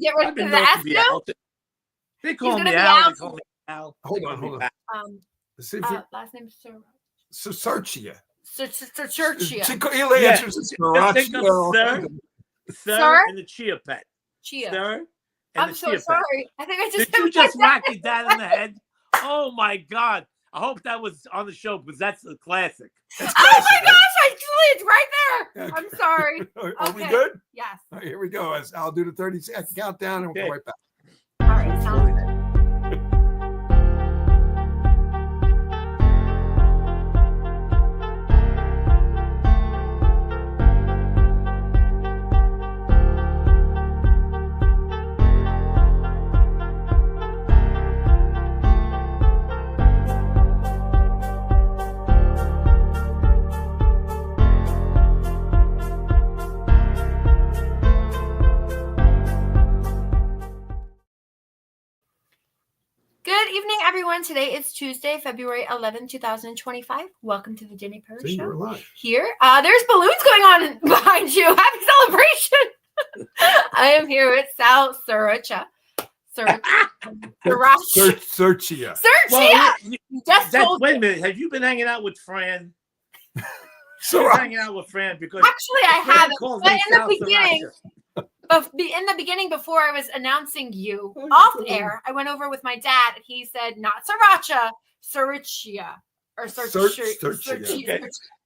get rid I've of been the known S to be now? Al. They call He's me gonna be Al. Al. They call me Al. Hold on. Last name Sirchia. Sirchia. Chico Yeah. answers Just Sriracha. think of Sir, Sir? and the Chia Pet. Chia. Sir, and I'm the so Chia Pet. sorry. I think I just Did you hit just my whack your dad in the head? Oh my God! I hope that was on the show because that's a classic. That's Oh classic, my right? gosh! It's right there. Okay. I'm sorry. Are we Okay. good? Yes. All right, here we go. I'll do the 30-second countdown and we'll Okay. go right back. All right. Sounds good. Good evening, everyone. Today is Tuesday, February 11, 2025. Welcome to the Dani Perro See, Show. we're live. Here, there's balloons going on behind you. Happy celebration. I am here with Sal Sirchia. Sirchia. Sirchia. Just told Wait a minute. Have you been hanging out with Fran? Hanging out with Fran because actually I Fran haven't. calls But me in the Sal beginning, Sriracha. in the beginning, before I was announcing you off air, I went over with my dad, and he said not Sriracha, Sirchia or Sirchia. Okay.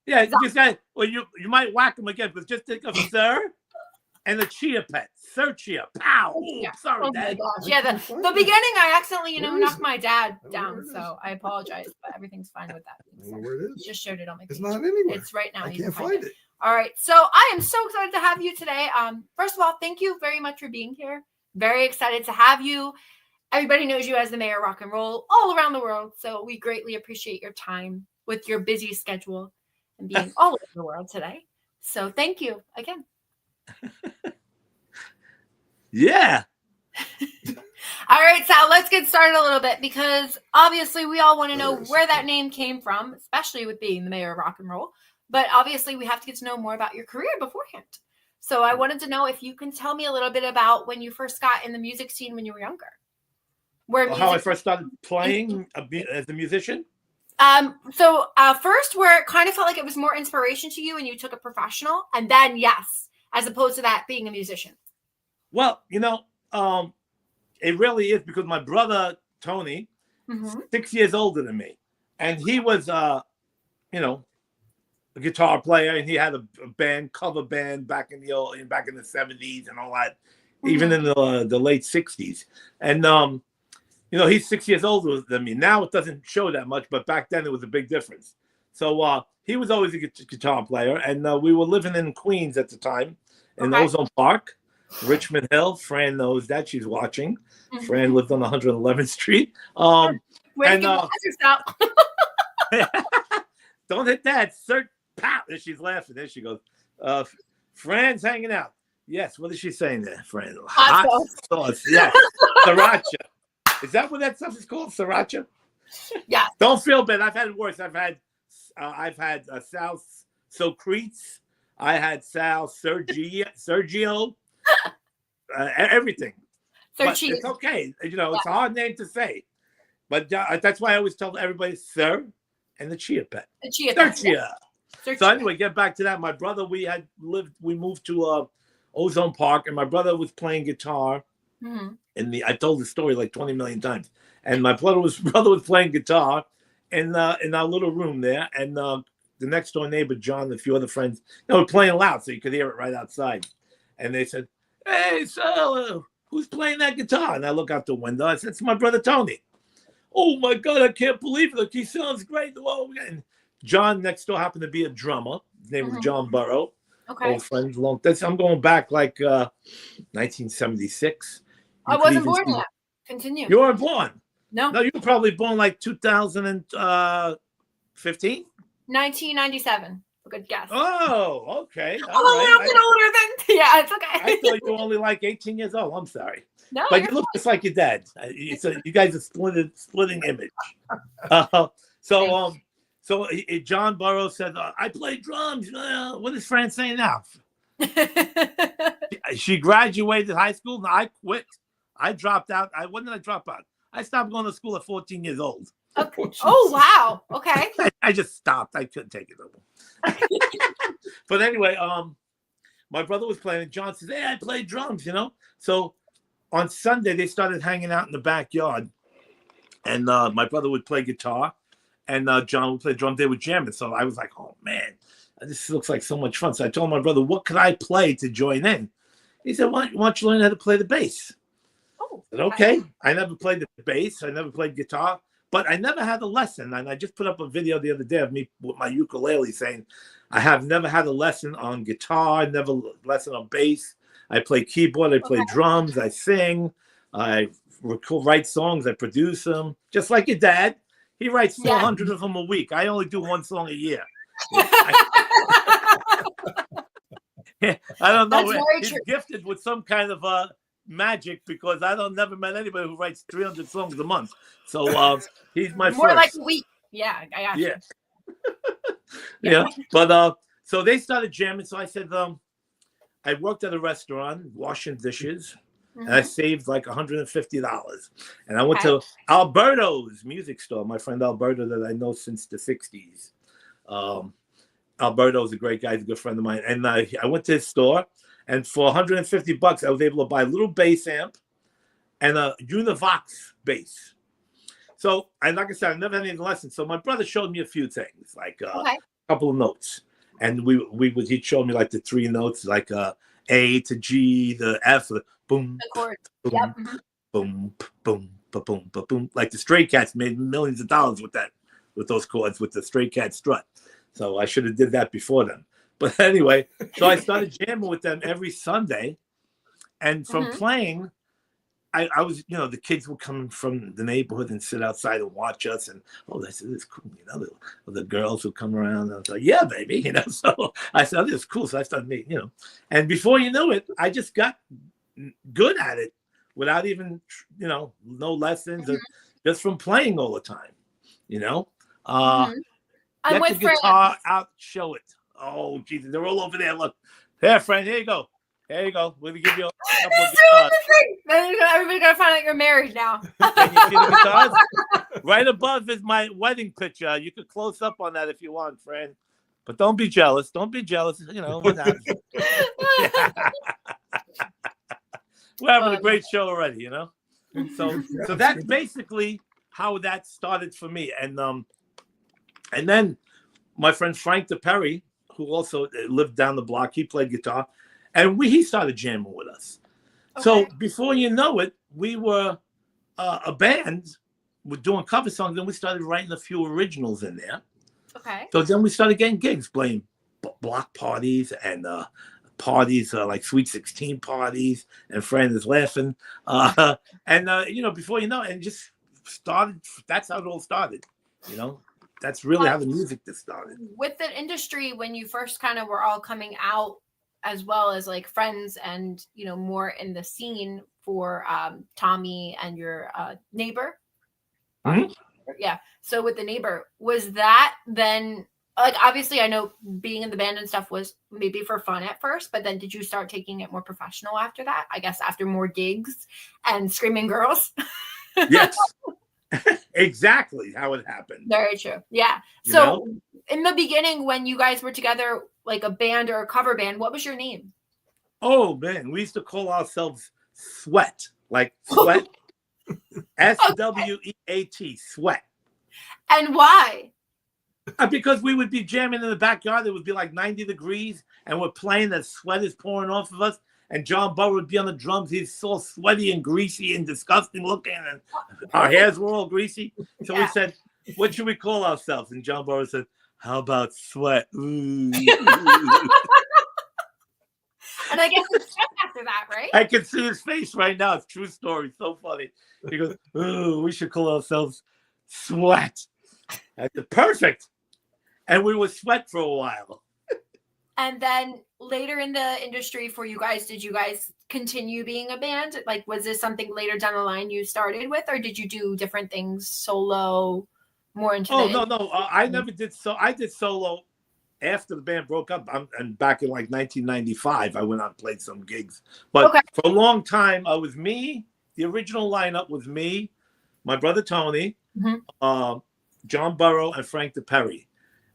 Yeah, just got. Well, you might whack him again, but just think of Sir and the Chia Pet. Sirchia. Pow. Ooh, sorry, Oh my Dad. gosh. Yeah, the beginning I accidentally, knocked my dad down, so I apologize, but everything's fine with that. I don't know where it is. Just showed it on my page. It's not anywhere. It's right now. I You can't can find it. All right. So I am so excited to have you today. First of all, thank you very much for being here. Very excited to have you. Everybody knows you as the mayor of rock and roll all around the world. So we greatly appreciate your time with your busy schedule and being all over the world today. So thank you again. Yeah. All right, Sal, let's get started a little bit because obviously we all want to know where that name came from, especially with being the mayor of rock and roll. But obviously we have to get to know more about your career beforehand. So I wanted to know if you can tell me a little bit about when you first got in the music scene when you were younger. How I first started playing as a musician? So first where it kind of felt like it was more inspiration to you and you took it professional, and then yes, as opposed to that being a musician. Well, it really is because my brother, Tony, 6 years older than me. And he was, a guitar player, and he had a cover band back in the 70s and all that, even in the late 60s. And, he's 6 years older than me. Now it doesn't show that much, but back then it was a big difference. So he was always a guitar player, and we were living in Queens at the time in Ozone Park. Richmond Hill. Fran knows that. She's watching. Fran lived on 111th Street. Don't hit that. Pow! There she's laughing. There she goes. Fran's hanging out. Yes. What is she saying there, Fran? Hot sauce. Yes. Sriracha. Is that what that stuff is called? Sriracha? Yeah. Don't feel bad. I've had it worse. I've had Sal Socrates. I had Sal Sergio. Everything. But it's okay. It's a hard name to say. But that's why I always tell everybody Sir and the Chia Pet. The Chia Pet. Yeah. So anyway, get back to that. My brother, we moved to Ozone Park, and my brother was playing guitar. I told the story like 20 million times. And my brother was playing guitar in our little room there. And the next door neighbor, John, and a few other friends, were playing loud so you could hear it right outside. And they said, "Hey, Sal, who's playing that guitar?" And I look out the window. I said, "It's my brother Tony." "Oh my God, I can't believe it! Like, he sounds great." And John next door happened to be a drummer. His name was John Burrow. Okay. Old friends, long. I'm going back like 1976. I wasn't born yet. Continue. You weren't born. No. No, you were probably born like 2015. 1997. Good guess. Oh, okay. I'm a little bit older than. Yeah, it's okay. I thought you were only like 18 years old. I'm sorry. No, but you look just like your dad. You guys are splitting image. So John Burrow said, "I play drums." What is Fran saying now? She graduated high school, and I quit. I dropped out. When did I drop out? I stopped going to school at 14 years old. Okay. Oh, wow. Okay. I just stopped. I couldn't take it no more. But anyway, my brother was playing, and John says, "Hey, I play drums," So on Sunday, they started hanging out in the backyard, and my brother would play guitar, and John would play drums. They were jamming. So I was like, "Oh man, this looks like so much fun." So I told my brother, "What could I play to join in?" He said, "Why don't you learn how to play the bass?" Oh, I said, okay. I never played the bass. I never played guitar, but I never had a lesson. And I just put up a video the other day of me with my ukulele saying, I have never had a lesson on guitar, never lesson on bass. I play keyboard, I play drums, I sing, I write songs, I produce them. Just like your dad. He writes 400 of them a week. I only do one song a year. I don't know. He's gifted with some kind of magic, because I don't never met anybody who writes 300 songs a month. So he's my more first. like a week. Yeah, I got you. Yeah. But so they started jamming. So I said, I worked at a restaurant washing dishes, and I saved like $150. And I went to Alberto's music store. My friend Alberto, that I know since the 60s. Alberto's a great guy. He's a good friend of mine. And I went to his store, and for $150, I was able to buy a little bass amp and a Univox bass. So, and like I said, I never had any lessons. So my brother showed me a few things, like a couple of notes. And he'd show me like the three notes, like A to G, the F, the boom, the chord. Boom, boom, boom, boom, boom, boom. Like the Stray Cats made millions of dollars with those chords, with the Stray Cat strut. So I should have did that before them. But anyway, so I started jamming with them every Sunday. And from playing, I was, the kids would come from the neighborhood and sit outside and watch us. And, this is cool. The girls would come around. And I was like, yeah, baby. So I said, this is cool. So I started making, and before you knew it, I just got good at it without even, no lessons, or just from playing all the time, Get the guitar out, show it. Oh, Jesus, they're all over there. Look, here, friend, here you go. There you go. We're gonna give you a couple of guitars. Everybody's gonna find out you're married now. Can you see the guitars? Right above is my wedding picture. You could close up on that if you want, friend. But don't be jealous. Don't be jealous. What happens? We're having a great show already, So that's basically how that started for me. And then my friend Frank DePerry, who also lived down the block, he played guitar, and he started jamming with us. Okay. So before you know it, we were a band. We're doing cover songs, and we started writing a few originals in there. Okay. So then we started getting gigs, playing block parties and parties like Sweet 16 parties, and Friend is Laughing. Before you know it, and just started. That's how it all started. That's really how the music just started. With the industry, when you first kind of were all coming out, as well as like friends and, more in the scene for Tommy and your neighbor. Mm-hmm. Yeah. So with the neighbor, was that then, like, obviously I know being in the band and stuff was maybe for fun at first, but then did you start taking it more professional after that? I guess after more gigs and screaming girls? Yes. Exactly how it happened. Very true. Yeah. So in the beginning, when you guys were together, like a band or a cover band, what was your name? Oh man, we used to call ourselves Sweat, like sweat. SWEAT, Sweat. And why? Because we would be jamming in the backyard. It would be like 90 degrees, and we're playing. The sweat is pouring off of us. And John Burr would be on the drums. He's so sweaty and greasy and disgusting looking, and our hairs were all greasy. So we said, what should we call ourselves? And John Burr said, how about Sweat? Ooh. And I guess it's after that, right? I can see his face right now. It's a true story. So funny. He goes, ooh, we should call ourselves Sweat. That's perfect. And we would sweat for a while. And then later in the industry for you guys, did you guys continue being a band? Like, was this something later down the line you started with, or did you do different things solo, more into no. I never did. So I did solo after the band broke up, and back in like 1995, I went out and played some gigs. But for a long time, I was me. The original lineup was me, my brother Tony, John Burrow, and Frank DePerry.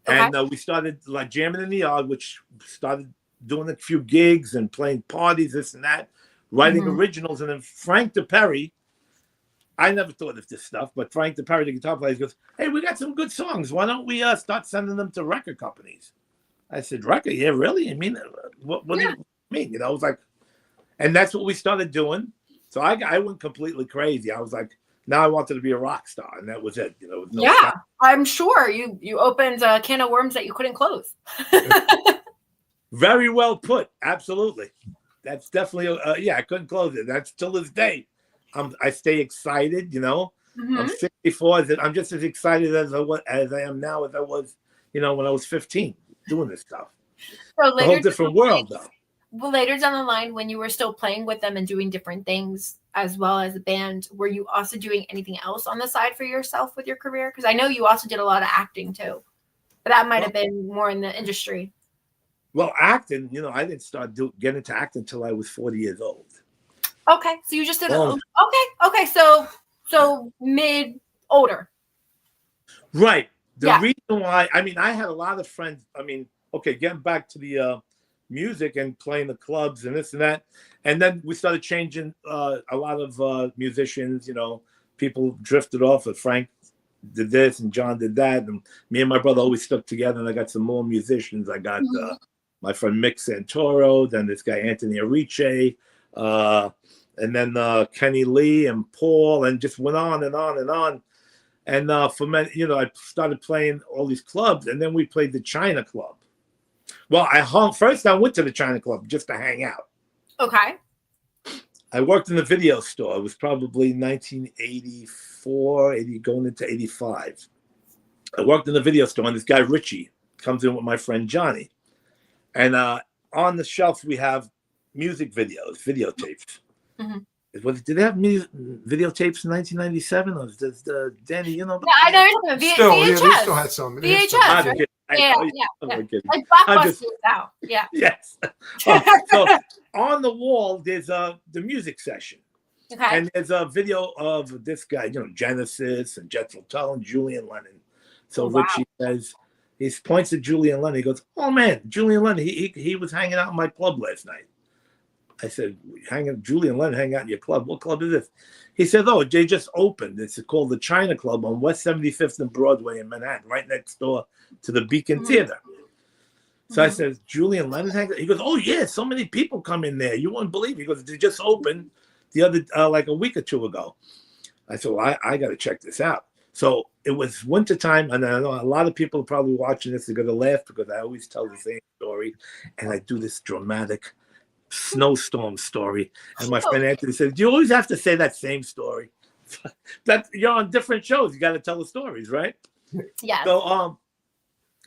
And we started like jamming in the yard, which started doing a few gigs and playing parties, this and that, writing originals. And then Frank DePerry, I never thought of this stuff, but Frank DePerry, the guitar player, goes, "Hey, we got some good songs. Why don't we start sending them to record companies?" I said, "Record? Yeah, really? I mean, what do you mean?" You know, it was like, and that's what we started doing. So I went completely crazy. I was like, now I wanted to be a rock star, and that was it. You know, no stop. I'm sure you opened a can of worms that you couldn't close. Very well put. Absolutely. That's definitely I couldn't close it. That's till this day. I stay excited, you know. I'm 64. I'm just as excited as I am now as I was, you know, when I was 15 doing this stuff. So a whole different world, though. Well, later down the line, when you were still playing with them and doing different things as well as a band, were you also doing anything else on the side for yourself with your career? Because I know you also did a lot of acting too, but that might have been more in the industry. Well, acting, you know, I didn't start getting into acting until I was 40 years old. Okay, so you just did okay, so mid older. Right. The reason why, I mean, I had a lot of friends. I mean, okay, getting back to the music and playing the clubs and this and that, and then we started changing a lot of musicians. You know, people drifted off. And Frank did this and John did that, and me and my brother always stuck together. And I got some more musicians. I got my friend Mick Santoro, then this guy Anthony Arice. And then Kenny Lee and Paul, and just went on and on and on. And for many, you know, I started playing all these clubs, and then we played the China Club. Well, first I went to the China Club just to hang out. Okay. I worked in the video store. It was probably 1984, going into 85. I worked in the video store, and this guy Richie comes in with my friend Johnny. And on the shelf, we have music videotapes. Did they have videotapes in 1997? Or does Danny, you know? Yeah, I know you're talking about VHS. They still had some. VHS. Yeah. Like Blockbuster now. Yeah. Yes. So on the wall, there's the music section. Okay. And there's a video of this guy, you know, Genesis and Jethro Tull and Julian Lennon. So Richie says, he points at Julian Lennon. He goes, "Oh man, Julian Lennon, he was hanging out in my club last night." I said, "Julian Lennon hang out in your club? What club is this?" He said, "Oh, they just opened. It's called the China Club on West 75th and Broadway in Manhattan, right next door to the Beacon Theater." So I said, "Julian Lennon hang out?" He goes, "Oh yeah, so many people come in there. You won't believe it." He goes, "They just opened the other like a week or two ago." I said, "Well, I got to check this out." So it was wintertime, and I know a lot of people are probably watching this. They're going to laugh because I always tell the same story, and I do this dramatic snowstorm story. And my friend Anthony said, "Do you always have to say that same story?" That you're on different shows, you got to tell the stories, right? Yeah. So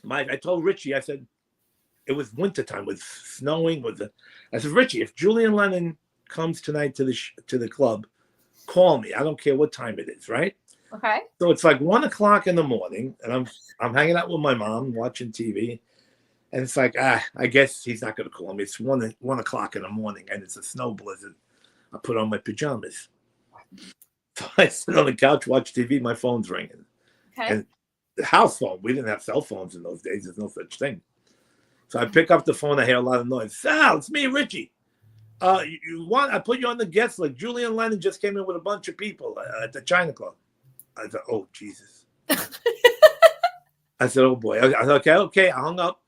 I told Richie, I said, it was wintertime, with snowing, I said, "Richie, if Julian Lennon comes tonight to the club, call me. I don't care what time it is, right?" Okay. So it's like 1:00 in the morning, and I'm hanging out with my mom watching TV. And it's like, I guess he's not going to call me. It's 1:00 in the morning, and it's a snow blizzard. I put on my pajamas. So I sit on the couch, watch TV. My phone's ringing. Okay. And the house phone. We didn't have cell phones in those days. There's no such thing. So I pick up the phone. I hear a lot of noise. "Sal, it's me, Richie. I put you on the guest list. Julian Lennon just came in with a bunch of people at the China Club." I said, "Oh, Jesus." I said, "Oh, boy." I said, okay. I hung up.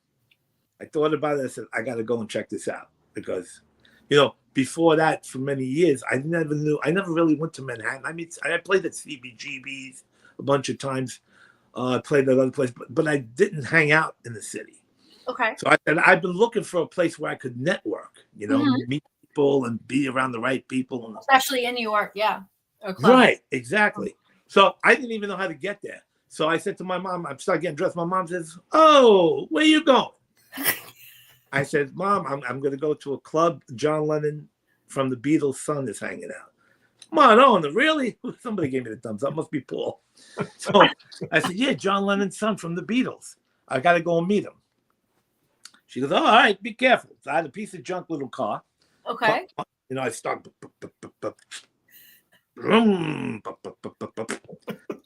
I thought about it. I said, "I got to go and check this out." Because, you know, before that, for many years, I never really went to Manhattan. I mean, I played at CBGB's a bunch of times. I played at other places, but I didn't hang out in the city. Okay. So I said, I've been looking for a place where I could network, you know, meet people and be around the right people. Especially in New York, yeah. Right, exactly. So I didn't even know how to get there. So I said to my mom, I started getting dressed. My mom says, "Oh, where you going?" I said, "Mom, I'm going to go to a club. John Lennon from the Beatles' son is hanging out." "Come on, really?" Somebody gave me the thumbs up. Must be Paul. So I said, "Yeah, John Lennon's son from the Beatles. I got to go and meet him." She goes, "Oh, all right, be careful." So I had a piece of junk little car. Okay. I start.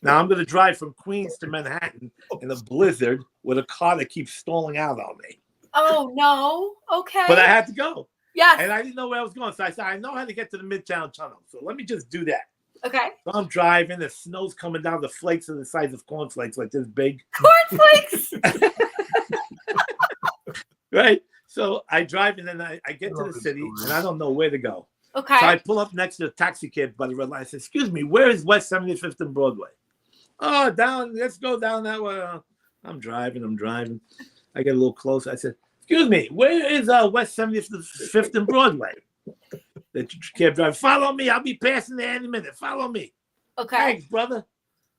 Now I'm going to drive from Queens to Manhattan in a blizzard with a car that keeps stalling out on me. Oh no. Okay. But I had to go. Yes. And I didn't know where I was going. So I said, I know how to get to the Midtown Tunnel. So let me just do that. Okay. So I'm driving. The snow's coming down. The flakes are the size of cornflakes, like this big. Cornflakes. Right? So I drive and then I get to the city and I don't know where to go. Okay. So I pull up next to a taxi cab by the red light. I said, "Excuse me, where is West 75th and Broadway?" "Oh, down. Let's go down that way." I'm driving. I get a little closer. I said, "Excuse me, where is West 75th and Broadway?" The cab driver, "Follow me. I'll be passing there any minute. Follow me." Okay. "Thanks, brother."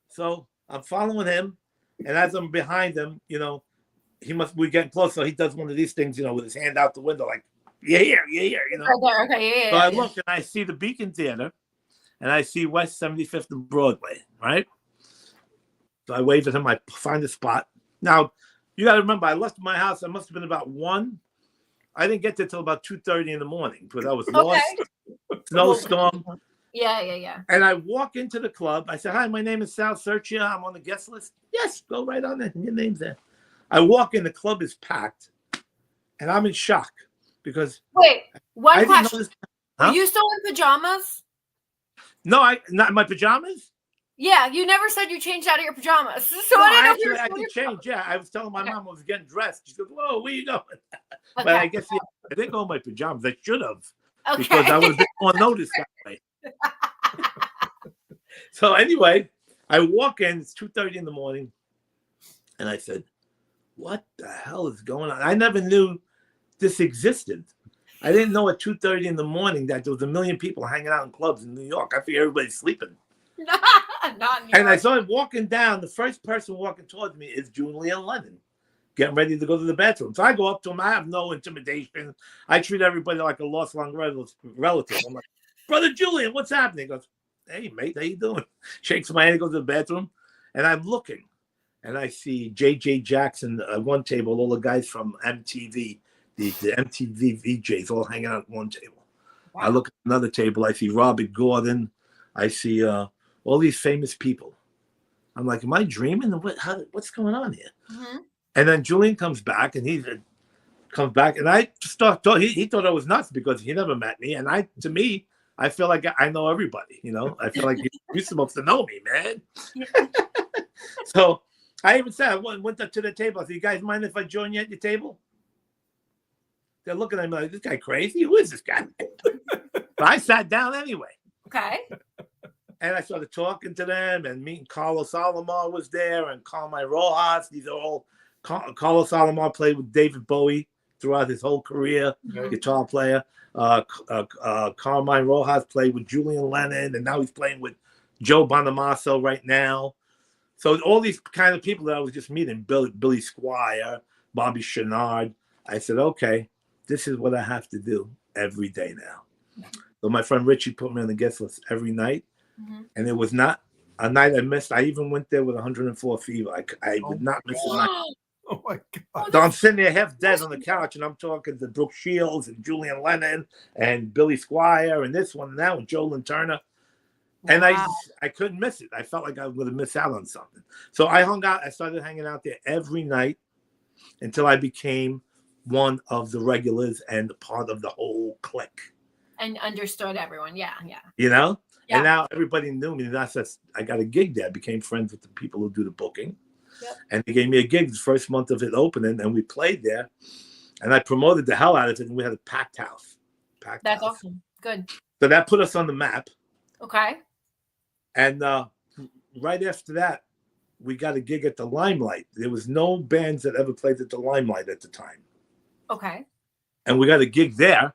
So I'm following him, and as I'm behind him, we're getting close. So he does one of these things, with his hand out the window, like, "You're here. Okay. Yeah. So I look and I see the Beacon Theater, and I see West 75th and Broadway, right? So I wave at him. I find a spot. Now, you got to remember, I left my house. I must have been about 1. I didn't get there till about 2:30 in the morning because I was lost. Snowstorm. Yeah. And I walk into the club. I said, "Hi, my name is Sal Sirchia. I'm on the guest list." "Yes, go right on there. Your name's there." I walk in. The club is packed, and I'm in shock because wait. One I didn't know question: this. Are you still in pajamas? No, not in my pajamas. Yeah, you never said you changed out of your pajamas. So No, I didn't know I did change. Yeah, I was telling my mom I was getting dressed. She goes, "Whoa, where you going?" Okay. But I guess I didn't go in my pajamas. I should have, Okay. because I would have been more noticed that way. So anyway, I walk in. It's 2:30 in the morning, and I said, "What the hell is going on?" I never knew this existed. I didn't know at 2:30 in the morning that there was 1 million people hanging out in clubs in New York. I figured everybody's sleeping. Not in New And I York. started walking down. The first person walking towards me is Julian Lennon, getting ready to go to the bathroom. So I go up to him. I have no intimidation. I treat everybody like a lost long relative. I'm like, "Brother Julian, what's happening?" He goes, "Hey, mate, how you doing?" Shakes my hand, goes to the bathroom. And I'm looking. And I see J.J. Jackson at one table, all the guys from MTV, the MTV VJs all hanging out at one table. Wow. I look at another table. I see Robert Gordon. I see all these famous people. I'm like, am I dreaming? What's going on here? Mm-hmm. And then Julian comes back, and and I just thought he thought I was nuts because he never met me. And to me, I feel like I know everybody. I feel like you're supposed to know me, man. So I even said, I went up to the table. I said, "You guys mind if I join you at your table?" They're looking at me like, "This guy crazy? Who is this guy?" But I sat down anyway. Okay. And I started talking to them and meeting Carlos Alomar was there and Carmine Rojas. These are all Carlos Alomar played with David Bowie throughout his whole career, guitar player. Carmine Rojas played with Julian Lennon, and now he's playing with Joe Bonamassa right now. So all these kind of people that I was just meeting, Billy Squire, Bobby Chenard. I said, okay, this is what I have to do every day now. So my friend Richie put me on the guest list every night. Mm-hmm. And it was not a night I missed. I even went there with 104 fever. I would not miss a night. Oh my God. So I'm sitting there half dead on the couch, and I'm talking to Brooke Shields and Julian Lennon and Billy Squire and this one and that one, Joe Turner. And I couldn't miss it. I felt like I was going to miss out on something. So I started hanging out there every night until I became one of the regulars and part of the whole clique. And understood everyone. Yeah. Yeah. And now everybody knew me. And I got a gig there. I became friends with the people who do the booking. Yep. And they gave me a gig the first month of it opening, and we played there. And I promoted the hell out of it, and we had a packed house. That's awesome. Good. So that put us on the map. Okay. And right after that, we got a gig at the Limelight. There was no bands that ever played at the Limelight at the time. Okay. And we got a gig there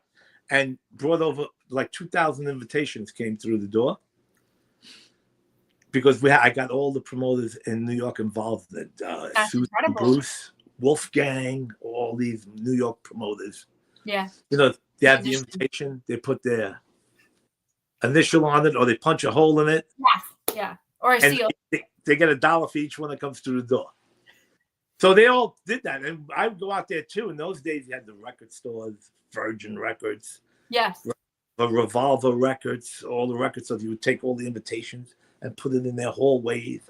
and brought over like 2,000 invitations came through the door because I got all the promoters in New York involved. Susan Bruce, Wolfgang, all these New York promoters. Yeah. They have the invitation. They put their initial on it, or they punch a hole in it. Yeah. Or a seal. They get $1 for each one that comes through the door. So they all did that, and I would go out there too. In those days, you had the record stores, Virgin Records, Yes. the Revolver Records, all the records. So you would take all the invitations and put it in their hallways,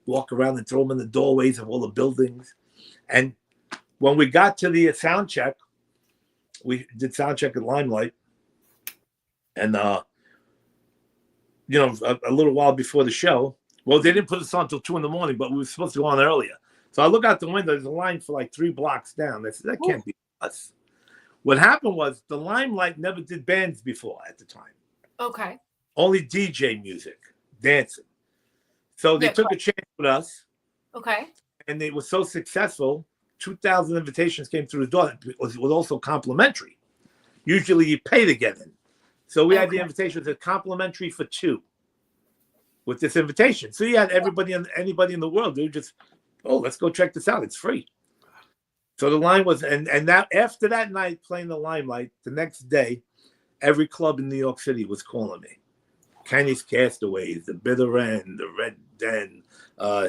walk around and throw them in the doorways of all the buildings. And when we got to the sound check, we did sound check at Limelight, and a little while before the show. Well, they didn't put us on until 2 a.m, but we were supposed to go on earlier. So I look out the window. There's a line for like 3 blocks down. I said, that can't be us. What happened was the Limelight never did bands before at the time. Okay. Only DJ music, dancing. So they took a chance with us. Okay. And they were so successful, 2,000 invitations came through the door. It was also complimentary. Usually you pay to get in. So we had the invitations that complimentary for 2 with this invitation. So you had anybody in the world who just, let's go check this out. It's free. So the line was, and that after that night playing the Limelight, the next day, every club in New York City was calling me. Kenny's Castaways, the Bitter End, the Red Den,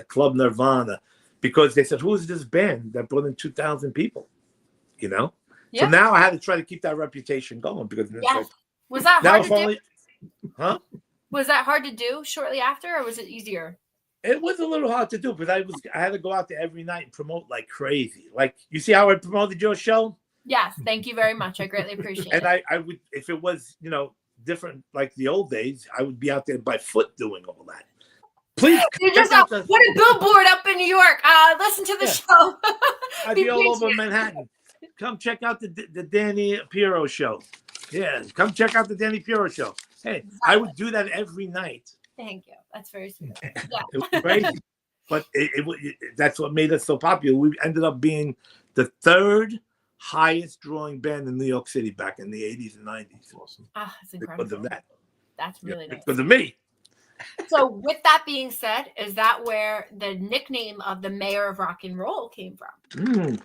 Club Nirvana, because they said, who's this band that brought in 2,000 people? Yeah. So now I had to try to keep that reputation going because was that hard to do? Huh? Was that hard to do shortly after, or was it easier? It was a little hard to do because I had to go out there every night and promote like crazy. Like, you see how I promoted your show? Yes, thank you very much. I greatly appreciate it. And I would, if it was, different like the old days, I would be out there by foot doing all that. Please. You just put a billboard up in New York. Listen to the show. I'd be all over Manhattan. Come check out the Dani Perro show. Yeah, come check out the Dani Perro show. Hey, I would do that every night. Thank you. That's very sweet. Yeah. It was crazy. But that's what made us so popular. We ended up being the 3rd highest drawing band in New York City back in the 80s and 90s. Awesome. That's incredible. Because of that. That's really nice. Because of me. So with that being said, is that where the nickname of the Mayor of Rock and Roll came from?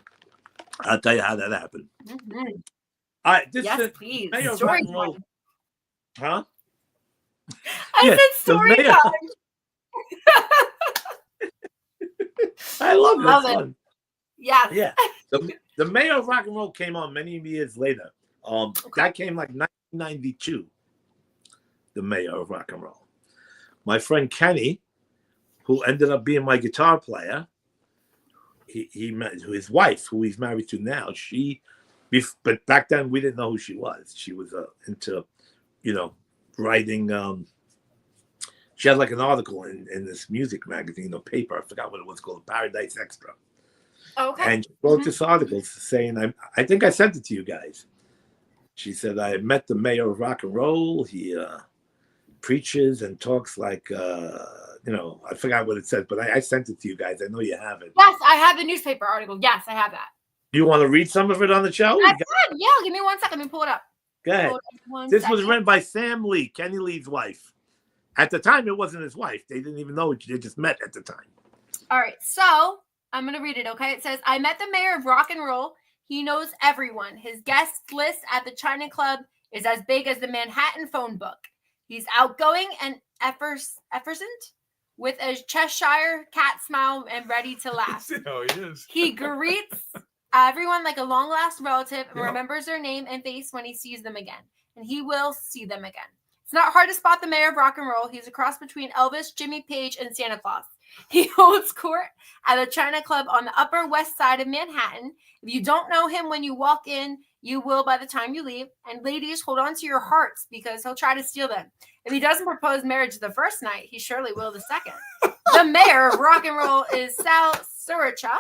I'll tell you how that happened. Mm-hmm. All right, Please. Mayor of Story Rock and Roll. time. Huh? I said story time. I love it. Fun. Yes. Yeah. The Mayor of Rock and Roll came on many years later. That came like 1992. The Mayor of Rock and Roll. My friend Kenny, who ended up being my guitar player, he met his wife, who he's married to now. But back then we didn't know who she was. She was into, writing. She had like an article in this music magazine or paper. I forgot what it was called, Paradise Extra. Okay. And she wrote this article saying, I think I sent it to you guys. She said, I met the Mayor of Rock and Roll. He preaches and talks like, I forgot what it said, but I sent it to you guys. I know you have it. Yes, I have the newspaper article. Yes, I have that. You want to read some of it on the show? I can. Yeah, give me 1 second. Let me pull it up. Go ahead. This was written by Sam Lee, Kenny Lee's wife. At the time, it wasn't his wife. They didn't even know it. They just met at the time. All right. So I'm going to read it, okay? It says, I met the Mayor of Rock and Roll. He knows everyone. His guest list at the China Club is as big as the Manhattan phone book. He's outgoing and effervescent with a Cheshire cat smile and ready to laugh. Oh, he is. He greets everyone like a long-lost relative and remembers their name and face when he sees them again. And he will see them again. It's not hard to spot the Mayor of Rock and Roll. He's a cross between Elvis, Jimmy Page, and Santa Claus. He holds court at the China Club on the Upper West Side of Manhattan. If you don't know him when you walk in, you will by the time you leave. And ladies, hold on to your hearts because he'll try to steal them. If he doesn't propose marriage the first night, he surely will the second. The Mayor of Rock and Roll is Sal Sirchia,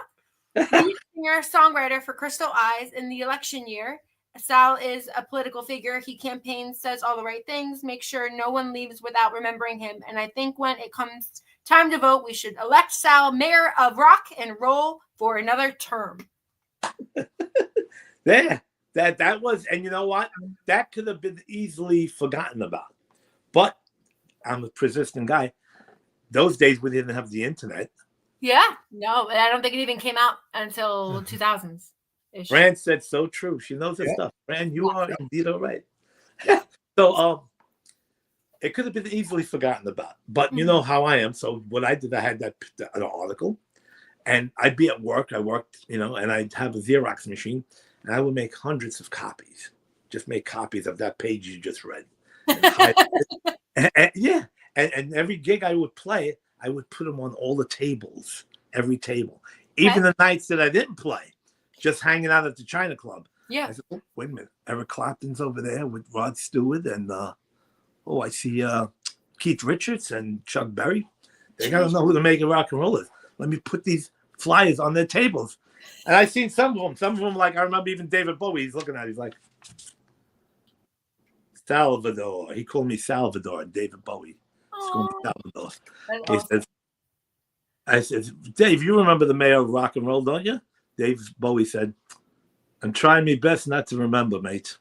lead singer, songwriter for Crystal Eyes in the election year. Sal is a political figure. He campaigns, says all the right things, makes sure no one leaves without remembering him. And I think when it comes time to vote, we should elect Sal Mayor of Rock and Roll for another term. Yeah, that was, and you know what? That could have been easily forgotten about. But I'm a persistent guy. Those days we didn't have the internet. Yeah, no, I don't think it even came out until 2000s. Fran said so true. She knows her stuff. Fran, you are indeed all right. So it could have been easily forgotten about. But you know how I am. So what I did, I had an article. And I'd be at work. I worked, you know, and I'd have a Xerox machine, and I would make hundreds of copies. Just make copies of that page you just read. And every gig I would play, I would put them on all the tables, every table. Even the nights that I didn't play, just hanging out at the China Club. Yeah. I said, oh, wait a minute. Eric Clapton's over there with Rod Stewart. And, I see Keith Richards and Chuck Berry. They got to know who the Mega Rock and Roll is. Let me put these flyers on their tables. And I've seen some of them. Some of them, like, I remember even David Bowie, he's looking at it. He's like, Salvador. He called me Salvador, David Bowie. He's called me Salvador. He says, I said, Dave, you remember the Mayor of Rock and Roll, don't you? Dave Bowie said, I'm trying my best not to remember, mate.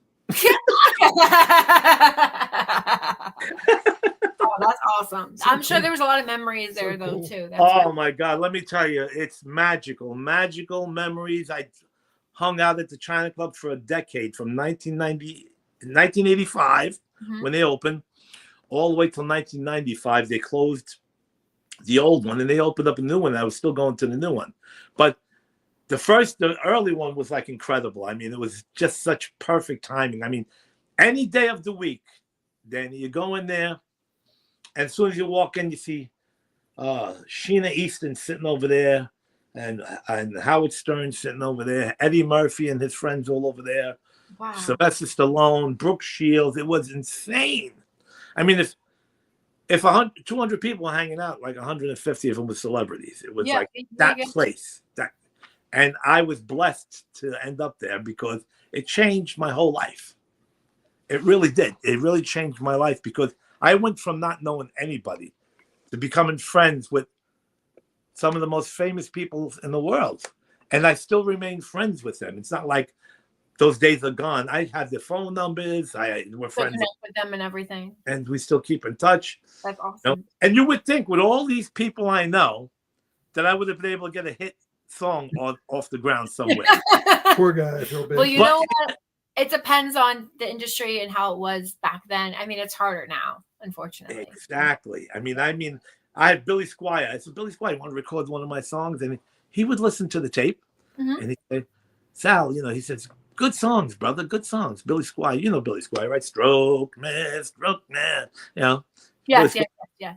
Oh, that's awesome. I'm sure there was a lot of memories there, though, too. That's my God. Let me tell you, it's magical. Magical memories. I hung out at the China Club for a decade, from 1985, when they opened, all the way till 1995. They closed the old one, and they opened up a new one. I was still going to the new one. But the early one was, like, incredible. I mean, it was just such perfect timing. I mean, any day of the week, Danny, you go in there, and as soon as you walk in, you see Sheena Easton sitting over there, and Howard Stern sitting over there, Eddie Murphy and his friends all over there, Sylvester Stallone, Brooke Shields. It was insane. I mean, if 200 people were hanging out, like 150 of them were celebrities. It was like that place. And I was blessed to end up there because it changed my whole life. It really did. It really changed my life because I went from not knowing anybody to becoming friends with some of the most famous people in the world. And I still remain friends with them. It's not like those days are gone. I have their phone numbers. We're friends with them and everything. And we still keep in touch. That's awesome. You know? And you would think with all these people I know that I would have been able to get a hit song off the ground somewhere. Poor guy. Well, you know what? It depends on the industry and how it was back then. I mean, it's harder now, unfortunately. Exactly. I mean, I had Billy Squire. I said, Billy Squire, you want to record one of my songs? And he would listen to the tape. And he'd say, Sal, you know, he says, good songs, brother, good songs. Billy Squire, you know Billy Squire, right? Stroke man, you know. Yes. Huge. Yeah.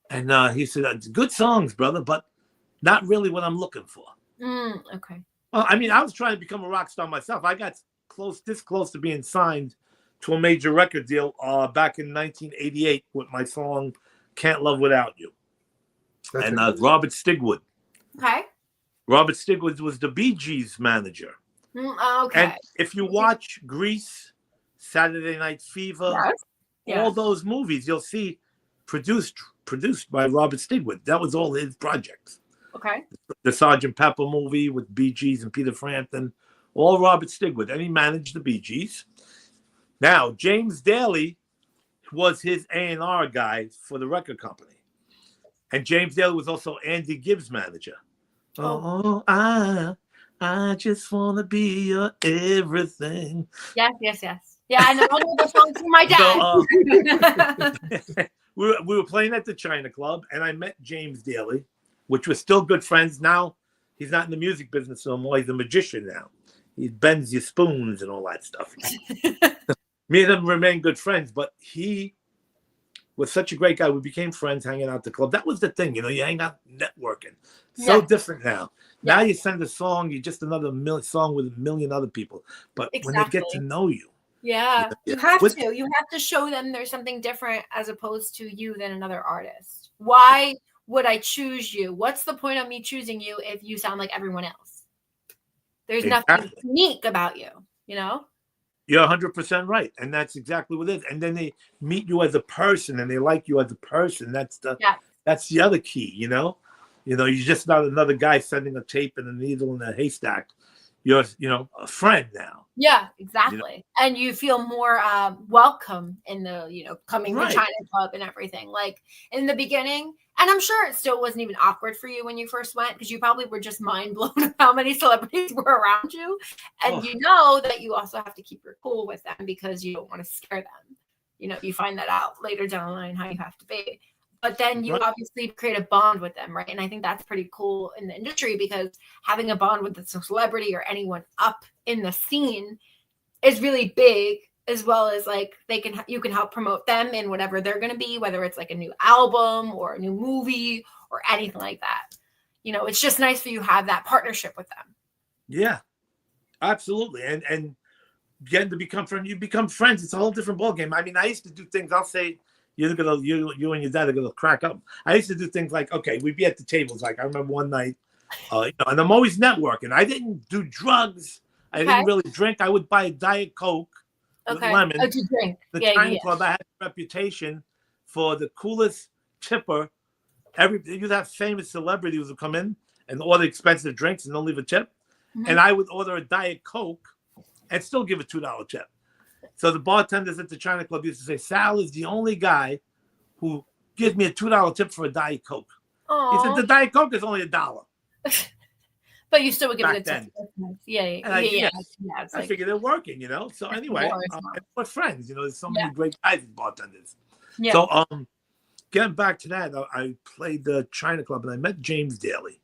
And he said, good songs, brother, but not really what I'm looking for. Okay. Well, I mean, I was trying to become a rock star myself. I got this close to being signed to a major record deal back in 1988 with my song "Can't Love Without You," and Robert Stigwood. Okay. Robert Stigwood was the Bee Gees manager. Okay. And if you watch Grease, Saturday Night Fever, all those movies, you'll see produced by Robert Stigwood. That was all his projects. Okay. The Sgt. Pepper movie with Bee Gees and Peter Frampton, all Robert Stigwood. And he managed the Bee Gees. Now, James Daly was his A&R guy for the record company. And James Daly was also Andy Gibbs' manager. Oh, I just want to be your everything. Yes. Yeah, I know the song from my dad. We were playing at the China Club, and I met James Daly, which was still good friends. Now he's not in the music business no more. He's a magician now. He bends your spoons and all that stuff. Me and him remain good friends, but he was such a great guy. We became friends hanging out at the club. That was the thing, you know, you hang out networking. So different now. Now you send a song, you're just another song with a million other people. But when they get to know you. Yeah, you have to. You have to show them there's something different as opposed to you than another artist. Why would I choose you? What's the point of me choosing you if you sound like everyone else? There's nothing unique about you, you know? You're 100% right. And that's exactly what it is. And then they meet you as a person and they like you as a person. That's the other key, you know? You know, you're just not another guy sending a tape and a needle in a haystack. You're, you know, a friend now. Yeah, exactly. You know? And you feel more welcome in the, you know, coming to China Club and everything. Like in the beginning, and I'm sure it still wasn't even awkward for you when you first went because you probably were just mind blown of how many celebrities were around you. And you know that you also have to keep your cool with them because you don't want to scare them. You know, you find that out later down the line how you have to be. but then you Right. obviously create a bond with them, right? And I think that's pretty cool in the industry, because having a bond with a celebrity or anyone up in the scene is really big, as well as like you can help promote them in whatever they're going to be, whether it's like a new album or a new movie or anything like that. You know, it's just nice for you to have that partnership with them. Yeah, absolutely. And getting to become friends, you become friends. It's a whole different ballgame. I mean, I used to do things. I'll say you and your dad are gonna crack up. I used to do things like, okay, we'd be at the tables. Like I remember one night, and I'm always networking. I didn't do drugs. I didn't really drink. I would buy a Diet Coke with lemon. Oh, to drink. The China Club, I had a reputation for the coolest tipper. You'd have famous celebrities who would come in and order expensive drinks and don't leave a tip. Mm-hmm. And I would order a Diet Coke and still give a $2 tip. So the bartenders at the China Club used to say, Sal is the only guy who gives me a $2 tip for a Diet Coke. Aww. He said, the Diet Coke is only $1. But you still would give it a tip. Yeah. I figured they're working, you know. So anyway, we're friends. You know, there's so many great guys as bartenders. Yeah. So getting back to that, I played the China Club and I met James Daly.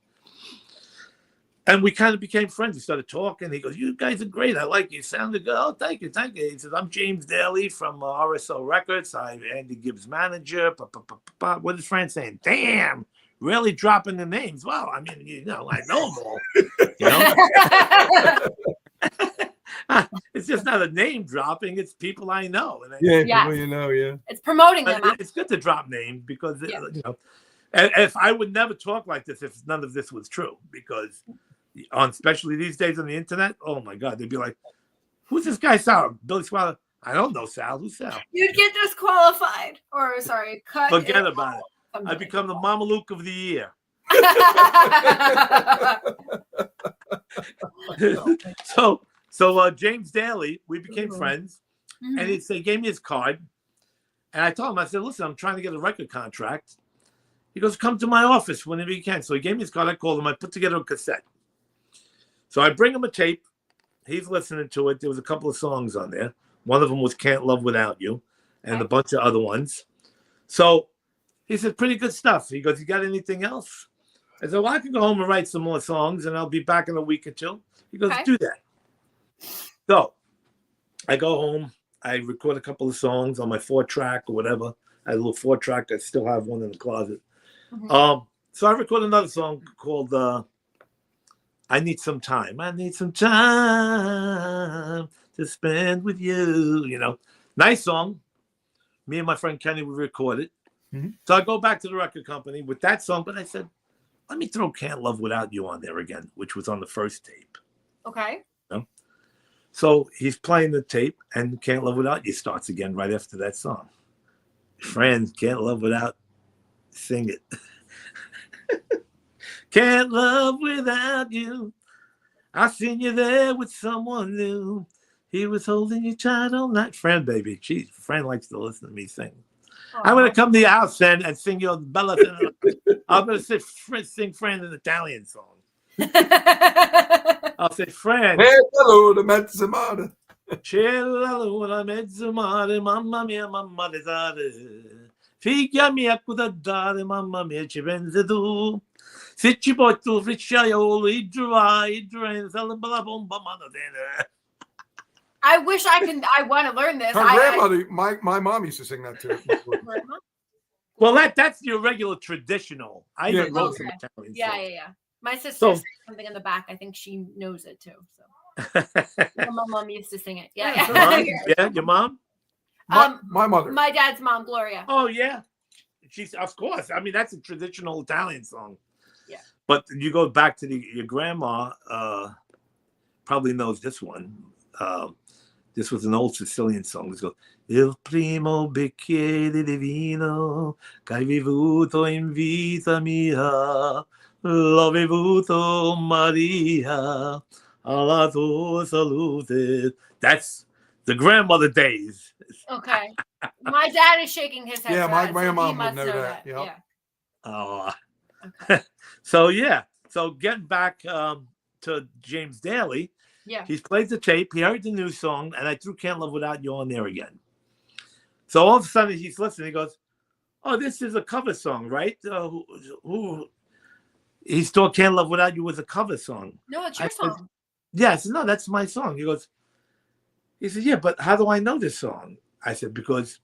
And we kind of became friends. We started talking. He goes, you guys are great. I like you. You sounded good. Oh, thank you. He says, I'm James Daly from RSO Records. I'm Andy Gibbs' manager. What is Fran saying? Damn, really dropping the names. Well, I mean, you know, I know them all. You know? It's just not a name dropping. It's people I know. And people you know, It's promoting them. It's good to drop names because, you know, and if I would never talk like this if none of this was true, because especially these days on the internet, oh my God, they'd be like, who's this guy Sal? Billy Swallow? I don't know Sal. Who's Sal? You'd get disqualified or cut. Forget about it. I become the Mamaluke of the year. So James Daly, we became friends, and he gave me his card, and I told him, I said, listen, I'm trying to get a record contract. He goes, come to my office whenever you can. So he gave me his card. I called him. I put together a cassette. So I bring him a tape. He's listening to it. There was a couple of songs on there. One of them was Can't Love Without You and a bunch of other ones. So he said, pretty good stuff. He goes, you got anything else? I said, well, I can go home and write some more songs, and I'll be back in a week or two. He goes, do that. So I go home. I record a couple of songs on my 4-track or whatever. I had a little 4-track. I still have one in the closet. So I recorded another song called I Need Some Time. I need some time to spend with you. You know, nice song. Me and my friend Kenny would record it. So I go back to the record company with that song, but I said, let me throw Can't Love Without You on there again, which was on the first tape. Okay. You know? So he's playing the tape, and Can't Love Without You starts again right after that song. Friends, Can't Love Without, sing it. Can't love without you. I seen you there with someone new. He was holding you tight all night. Fran, baby. Jeez, Fran likes to listen to me sing. Aww. I'm going to come to your house then and sing your Bella. I'm going to sing Fran an Italian song. I'll say, Fran. Hello, the mezzamare. C'è la luna mezzamare, mamma mia, mamma d'estate. Figlia mia, cosa dare, mamma mia, ci pensi tu. Se ci porti il fricciaiolo, il drain, la bomba, manatene. I wish I want to learn this. Her grandmother, my mom used to sing that too. Well, that's your regular traditional. I wrote some Italian. Yeah. My sister sang something in the back. I think she knows it too. So my mom used to sing it. Yeah. Your mom? My mother. My dad's mom, Gloria. Oh yeah. She's, of course. I mean, that's a traditional Italian song. Yeah. But you go back to your grandma, probably knows this one. This was an old Sicilian song. It goes, Il primo bicchiere di vino che hai bevuto in vita mia, l'ho bevuto Maria, alla tua salute. That's the grandmother days. Okay. My dad is shaking his head. Yeah, my grandma would know that. Yeah. Oh. Okay. So getting back to James Daly. Yeah. He's played the tape. He heard the new song, and I threw Can't Love Without You on there again. So all of a sudden, he's listening. He goes, oh, this is a cover song, right? Who he still Can't Love Without You was a cover song. No, it's your song. Yeah, I said, no, that's my song. He said, yeah, but how do I know this song? I said, because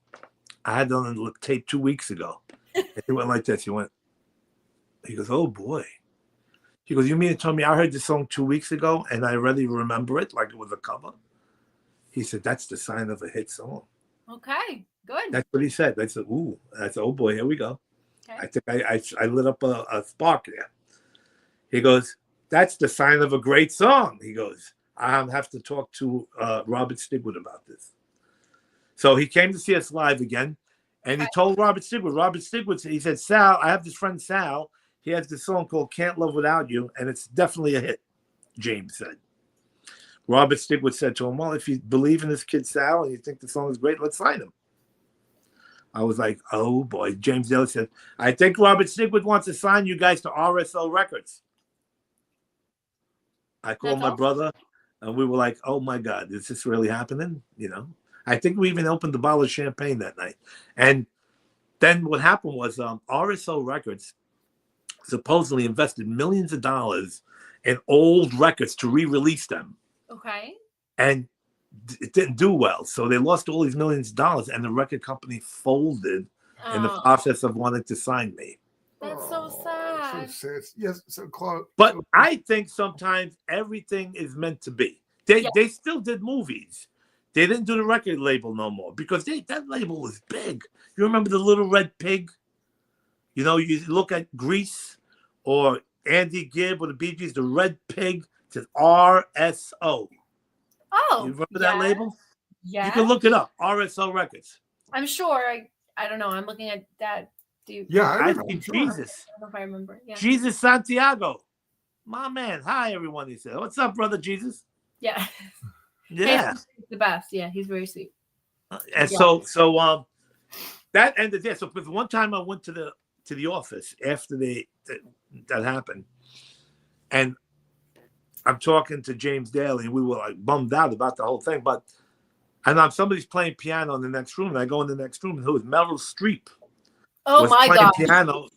I had it on the tape 2 weeks ago. And he went like this. He goes, oh boy. He goes, you mean to tell me I heard this song 2 weeks ago and I really remember it like it was a cover? He said, that's the sign of a hit song. Okay, good. That's what he said. I said, ooh. I said, oh boy, here we go. Okay. I think I lit up a spark there. He goes, that's the sign of a great song. He goes, I have to talk to Robert Stigwood about this. So he came to see us live again, and he told Robert Stigwood, he said, Sal, I have this friend Sal. He has this song called Can't Love Without You, and it's definitely a hit, James said. Robert Stigwood said to him, well, if you believe in this kid Sal and you think the song is great, let's sign him. I was like, oh boy. James Daly said, I think Robert Stigwood wants to sign you guys to RSO Records. I called my brother, and we were like, oh my God, is this really happening? You know, I think we even opened a bottle of champagne that night. And then what happened was RSO Records supposedly invested millions of dollars in old records to re-release them. Okay. And it didn't do well. So they lost all these millions of dollars, and the record company folded in the process of wanting to sign me. That's so sad. So sad. Yes, so close. But I think sometimes everything is meant to be. They still did movies. They didn't do the record label no more because that label was big. You remember the Little Red Pig? You know, you look at Grease or Andy Gibb or the Bee Gees, the Red Pig says RSO. Oh, you remember that label? Yeah. You can look it up. RSO Records. I'm sure. I don't know. I'm looking at that. I see Jesus. I don't know if I remember. Yeah. Jesus Santiago. My man. Hi, everyone. He said, what's up, brother Jesus? Yeah. Yeah. He's the best. Yeah, he's very sweet. And so that ended there. So with one time I went to the office after that happened, and I'm talking to James Daly, and we were like bummed out about the whole thing. And somebody's playing piano in the next room, and I go in the next room, and who was Meryl Streep? Oh was my God! Piano,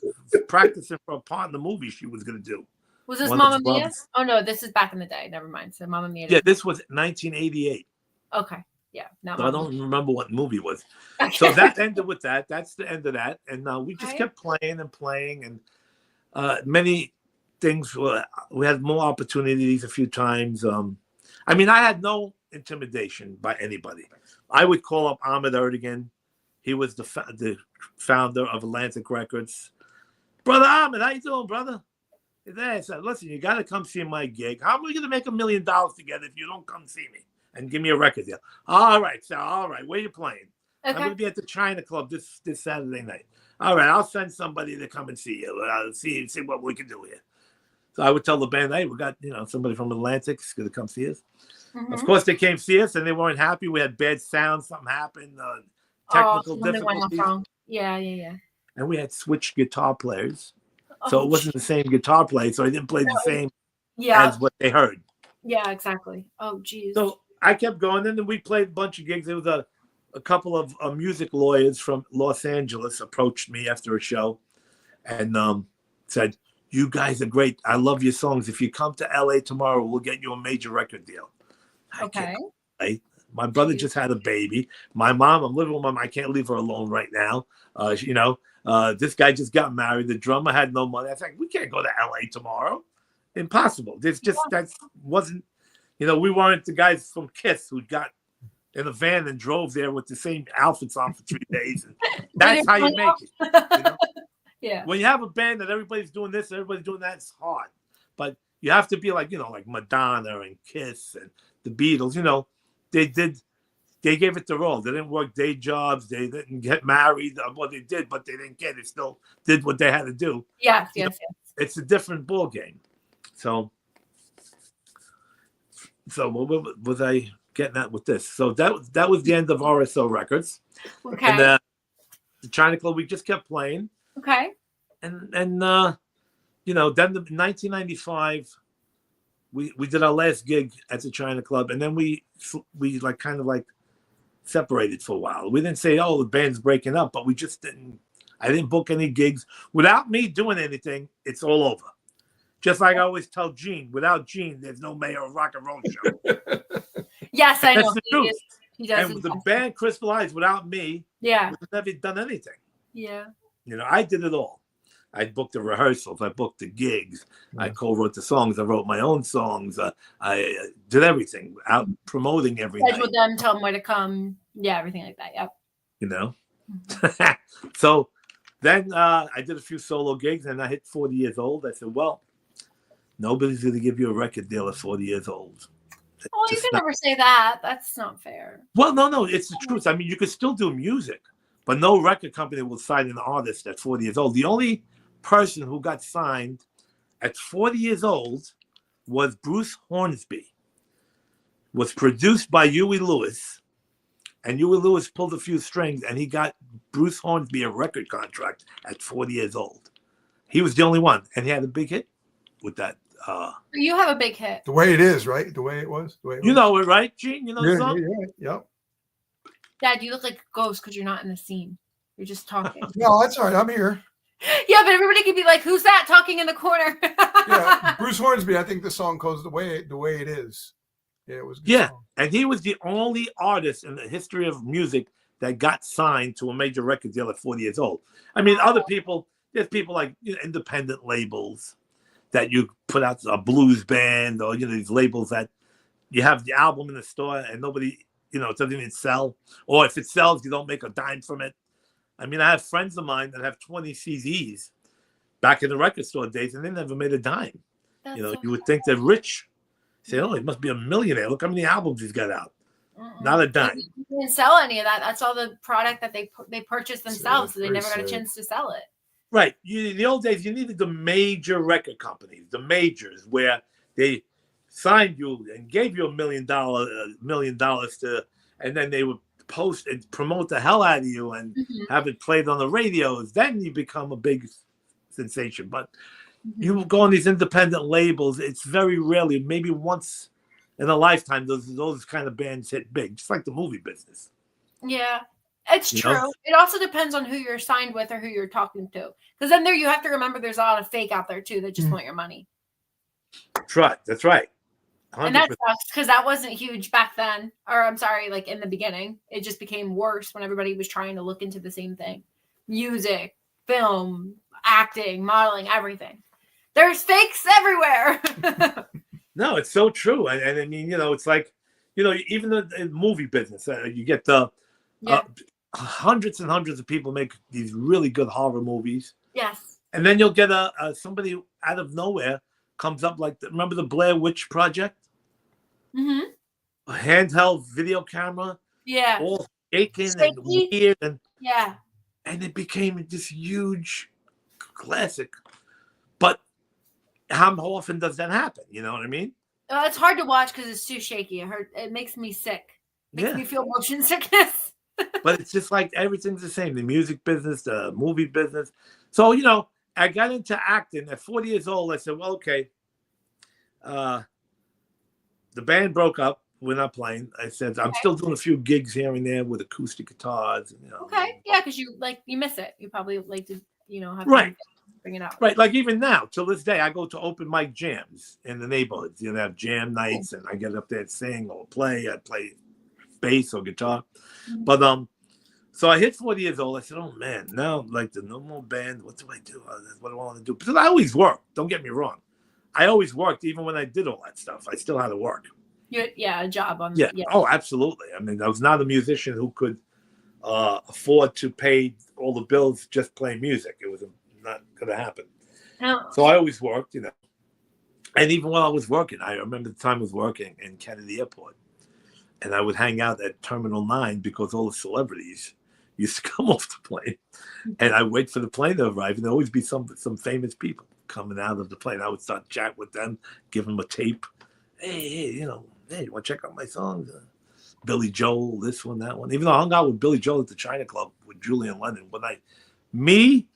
practicing for a part in the movie she was going to do. Was this Mamma Mia? Oh no, this is back in the day. Never mind. So Mamma Mia. Yeah, this was 1988. Okay. Yeah. So I don't remember what movie it was. Okay. So that ended with that. That's the end of that. And we just kept playing and playing, and many things. We had more opportunities a few times. I mean, I had no intimidation by anybody. I would call up Ahmet Erdogan. He was the founder of Atlantic Records. Brother Ahmet, how you doing, brother? I said, listen, you got to come see my gig. How am we going to make $1 million together if you don't come see me and give me a record deal? All right, so all right, where you playing? Okay. I'm going to be at the China Club this Saturday night. All right, I'll send somebody to come and see you. I'll see what we can do here. So I would tell the band, hey, we got somebody from Atlantic going to come see us. Mm-hmm. Of course, they came see us and they weren't happy. We had bad sound. Something happened. Technical difficulties. Yeah. And we had switched guitar players. So it wasn't the same guitar player. So I didn't play the same as what they heard. Yeah, exactly. Oh, geez. So I kept going. And then we played a bunch of gigs. There was a couple of music lawyers from Los Angeles approached me after a show and said, you guys are great. I love your songs. If you come to LA tomorrow, we'll get you a major record deal. Okay. My brother just had a baby. My mom, I'm living with my mom. I can't leave her alone right now. This guy just got married. The drummer had no money. I was like, we can't go to LA tomorrow. Impossible. That wasn't, we weren't the guys from Kiss who got in a van and drove there with the same outfits on for 3 days. And that's how you make it. Yeah. When you have a band that everybody's doing this, everybody's doing that, it's hard. But you have to be like Madonna and Kiss and the Beatles, they gave it their all. They didn't work day jobs. They didn't get married. Well, they did, but they didn't get it. Still did what they had to do. Yes. It's a different ball game. So what was I getting at with this? So that was the end of RSO Records. Okay. And the China Club, we just kept playing. Okay. And then in 1995. We did our last gig at the China Club, and then we kind of separated for a while. We didn't say, oh, the band's breaking up, but we just didn't. I didn't book any gigs. Without me doing anything, it's all over. Just like I always tell Gene, without Gene, there's no Mayor of Rock and Roll show. Yes, I know. That's the truth. He does. And with the band Crystallized, without me, yeah, we've never done anything. Yeah. You know, I did it all. I booked the rehearsals. I booked the gigs. I co-wrote the songs. I wrote my own songs. I did everything out promoting every night. Scheduled them, tell them where to come. Yeah, everything like that. Yep. You know? So then I did a few solo gigs and I hit 40 years old. I said, well, nobody's going to give you a record deal at 40 years old. Well, you can never say that. That's not fair. Well, no, it's the truth. I mean, you could still do music, but no record company will sign an artist at 40 years old. The only person who got signed at 40 years old was Bruce Hornsby. Was produced by Huey Lewis, and Huey Lewis pulled a few strings, and he got Bruce Hornsby a record contract at 40 years old. He was the only one, and he had a big hit with that. You have a big hit. The way it is, right? The way it was. You know it, right, Gene? You know the song? Yeah. Dad, you look like a ghost because you're not in the scene. You're just talking. No, that's all right. I'm here. Yeah, but everybody could be like, "Who's that talking in the corner?" Yeah, Bruce Hornsby. I think the song goes the way it is. Yeah, it was. A good song. And he was the only artist in the history of music that got signed to a major record deal at 40 years old. I mean, other people. There's people like independent labels that you put out, a blues band, or these labels that you have the album in the store and nobody, it doesn't even sell. Or if it sells, you don't make a dime from it. I mean, I have friends of mine that have 20 CDs back in the record store days, and they never made a dime. You would think they're rich. Say, oh, he must be a millionaire. Look how many albums he's got out. Not a dime. They didn't sell any of that. That's all the product that they purchased themselves, so they never got a chance to sell it. Right. In the old days, you needed the major record companies, the majors, where they signed you and gave you $1 million to, and then they would post and promote the hell out of you and have it played on the radios. Then you become a big sensation. But you go on these independent labels. It's very rarely, maybe once in a lifetime, those kind of bands hit big, just like the movie business. Yeah. It's true. It also depends on who you're signed with or who you're talking to. Because then you have to remember there's a lot of fake out there too that just want your money. That's right. That's right. 100%. And that sucks because that wasn't huge back then. Or I'm sorry, like in the beginning. It just became worse when everybody was trying to look into the same thing. Music, film, acting, modeling, everything. There's fakes everywhere. No, it's so true. And I mean, it's like, even the movie business, you get the hundreds and hundreds of people make these really good horror movies. Yes. And then you'll get somebody out of nowhere comes up like, remember the Blair Witch Project? Mm-hmm. A handheld video camera. Yeah. All shaking and weird. And it became this huge classic. But how often does that happen? You know what I mean? It's hard to watch because it's too shaky. It makes me sick. It makes me feel motion sickness. But it's just like everything's the same. The music business, the movie business. So, I got into acting at 40 years old. I said, well, okay. The band broke up. We're not playing. I said, I'm still doing a few gigs here and there with acoustic guitars. Okay. Yeah, because you miss it. You probably like to, have right. Bring it out. Right. Like even now, till this day, I go to open mic jams in the neighborhoods. They have jam nights and I get up there and sing or play. I play bass or guitar. But so I hit 40 years old. I said, oh man, now like the no more band. What do I do? What do I want to do? Because I always worked. Don't get me wrong. I always worked, even when I did all that stuff. I still had to work. A job on. Yeah. Oh, absolutely. I mean, I was not a musician who could afford to pay all the bills just playing music. It was not going to happen. No. So I always worked, And even while I was working, I remember the time I was working in Kennedy Airport. And I would hang out at Terminal 9 because all the celebrities used to come off the plane. And I'd wait for the plane to arrive, and there'd always be some famous people coming out of the plane. I would start chat with them, give them a tape. Hey, you want to check out my songs? Billy Joel, this one, that one. Even though I hung out with Billy Joel at the China Club with Julian Lennon one night. Me,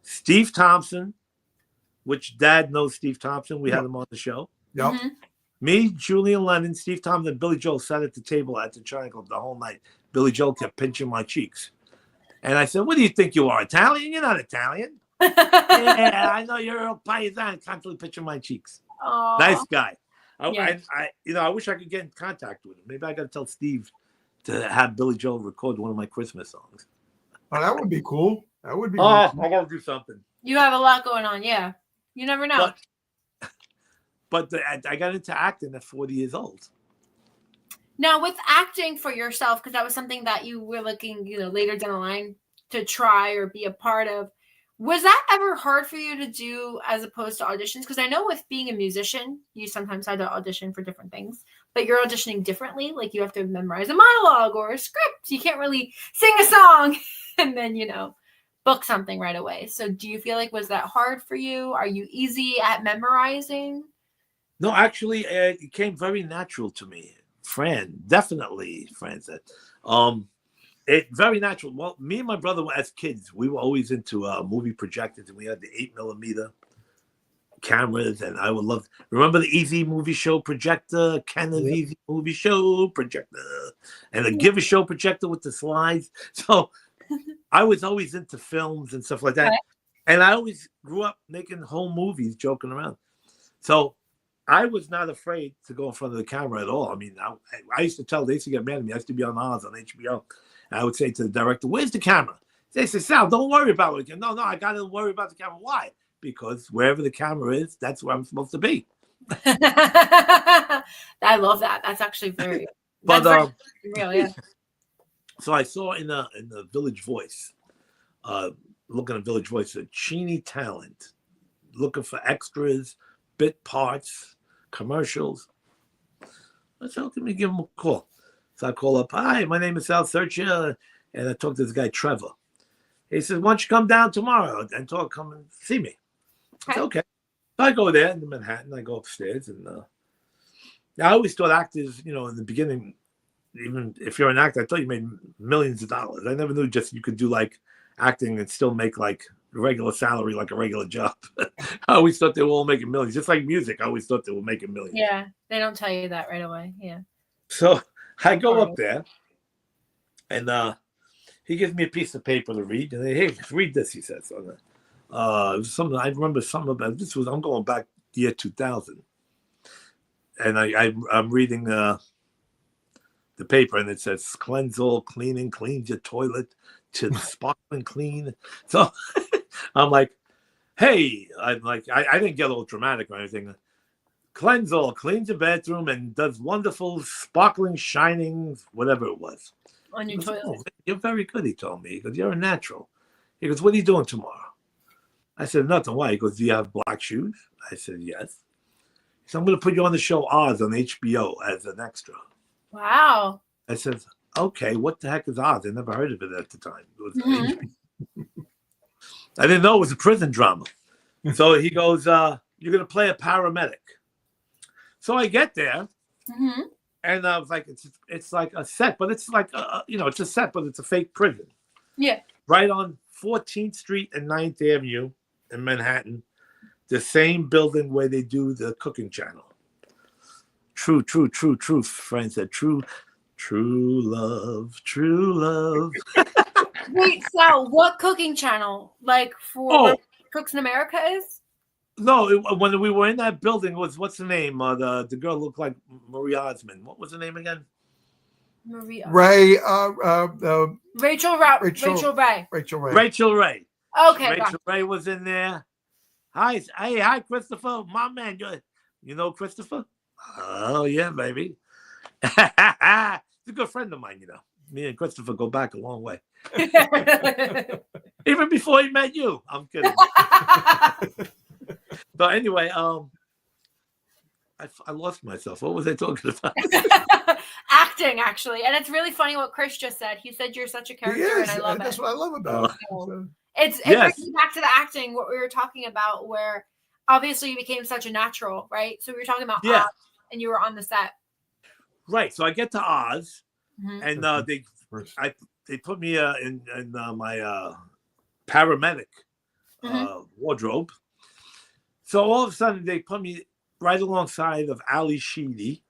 Steve Thompson, which Dad knows Steve Thompson. We had him on the show. Yep. Mm-hmm. Me, Julian Lennon, Steve Thompson, and Billy Joel sat at the table at the China Club the whole night. Billy Joel kept pinching my cheeks. And I said, what do you think you are, Italian? You're not Italian. Yeah, I know you're a paisan. Constantly pitching my cheeks. Aww. Nice guy. Yes. I wish I could get in contact with him. Maybe I got to tell Steve to have Billy Joel record one of my Christmas songs. Oh, that would be cool. That would be. I got to do something. You have a lot going on. Yeah. You never know. But I got into acting at 40 years old. Now, with acting for yourself, because that was something that you were looking, later down the line to try or be a part of, was that ever hard for you to do as opposed to auditions? Because I know with being a musician, you sometimes had to audition for different things, but you're auditioning differently. Like you have to memorize a monologue or a script. You can't really sing a song and then, book something right away. So do you feel like, was that hard for you? Are you easy at memorizing? No, actually, it came very natural to me. Definitely, Fran said. It very natural. Well, me and my brother, as kids, we were always into movie projectors, and we had the 8mm cameras, and I would love. Remember the Easy Movie Show projector, Canon's Easy Movie Show projector, and the Give a Show projector with the slides. So I was always into films and stuff like that, and I always grew up making home movies, joking around. So I was not afraid to go in front of the camera at all. I mean, I used to tell, they used to get mad at me. I used to be on Oz on HBO. And I would say to the director, where's the camera? They say, Sal, don't worry about it. No, I got to worry about the camera. Why? Because wherever the camera is, that's where I'm supposed to be. I love that. That's actually very, very real, yeah. So I saw in the Village Voice, looking at Village Voice, a Cheney talent, looking for extras, bit parts, commercials. I said, let me give him a call. So I call up, hi, my name is Sal Sirchia, and I talk to this guy, Trevor. He says, why don't you come down tomorrow and come and see me? I said, okay. So I go there in Manhattan. I go upstairs. And I always thought actors, in the beginning, even if you're an actor, I thought you made millions of dollars. I never knew just you could do like acting and still make like a regular salary, like a regular job. I always thought they were all making millions. Just like music, I always thought they were making millions. Yeah, they don't tell you that right away. Yeah. So I go up there, and he gives me a piece of paper to read. And hey, read this, he says. It was something I remember. Something about this I'm going back year 2000, and I'm reading the paper, and it says Cleansol Cleaning cleans your toilet to sparkling clean. So I'm like, hey, I didn't get all dramatic or anything. Cleansol cleans your bathroom and does wonderful, sparkling, shining, whatever it was. On your toilet. Oh, you're very good, he told me. He goes, you're a natural. He goes, what are you doing tomorrow? I said, nothing. Why? He goes, do you have black shoes? I said, yes. He said, I'm going to put you on the show Oz on HBO as an extra. Wow. I said, okay, what the heck is Oz? I never heard of it at the time. It was I didn't know it was a prison drama. So he goes, you're going to play a paramedic. So I get there, and I was like, it's like a set, but it's like, it's a set, but it's a fake prison. Yeah. Right on 14th Street and 9th Avenue in Manhattan, the same building where they do the cooking channel. True, friend said, true love. Wait, Sal, what cooking channel? Like for Cooks in America is? No, when we were in that building, what's the name? The girl looked like Marie Osmond. What was the name again? Marie. Ray. Rachel Ray. Rachel Ray. Okay. Rachel Ray was in there. Hi, Christopher, my man. You know Christopher? Oh yeah, baby. He's a good friend of mine. Me and Christopher go back a long way. Even before he met you. I'm kidding. So anyway, I lost myself. What was I talking about? Acting, actually. And it's really funny what Chris just said. He said you're such a character, and I love it. That's what I love about it. It brings me back to the acting, what we were talking about, where obviously you became such a natural, right? So we were talking about Oz, and you were on the set. Right. So I get to Oz, and they put me in my paramedic wardrobe. So all of a sudden, they put me right alongside of Ali Sheedy.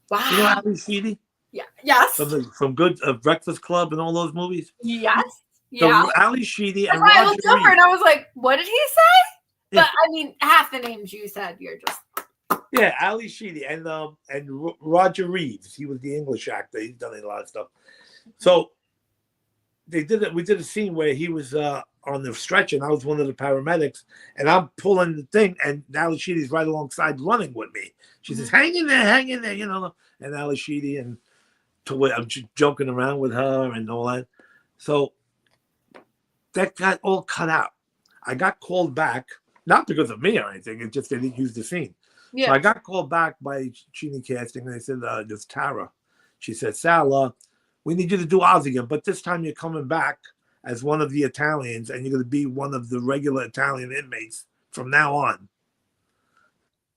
Wow. You know Ali Sheedy? Yeah. Yes. From Good Breakfast Club and all those movies? Yes. Yeah. So Ali Sheedy That's and why I Roger looked over Reed. and I was like, what did he say? Yeah. But I mean, half the names you said, you're just. Yeah, Ali Sheedy and Roger Reeves. He was the English actor. He's done a lot of stuff. So they did it. We did a scene where he was on the stretcher, and I was one of the paramedics, and I'm pulling the thing, and Ali Sheedy's right alongside, running with me. She says, "Hang in there," you know. And Ali Sheedy, and I'm joking around with her and all that. So that got all cut out. I got called back, not because of me or anything. It just they didn't use the scene. Yeah. So I got called back by Sheeny Casting, and they said, "There's Tara." She said, "Sal, we need you to do Oz again, but this time you're coming back as one of the Italians, and you're going to be one of the regular Italian inmates from now on."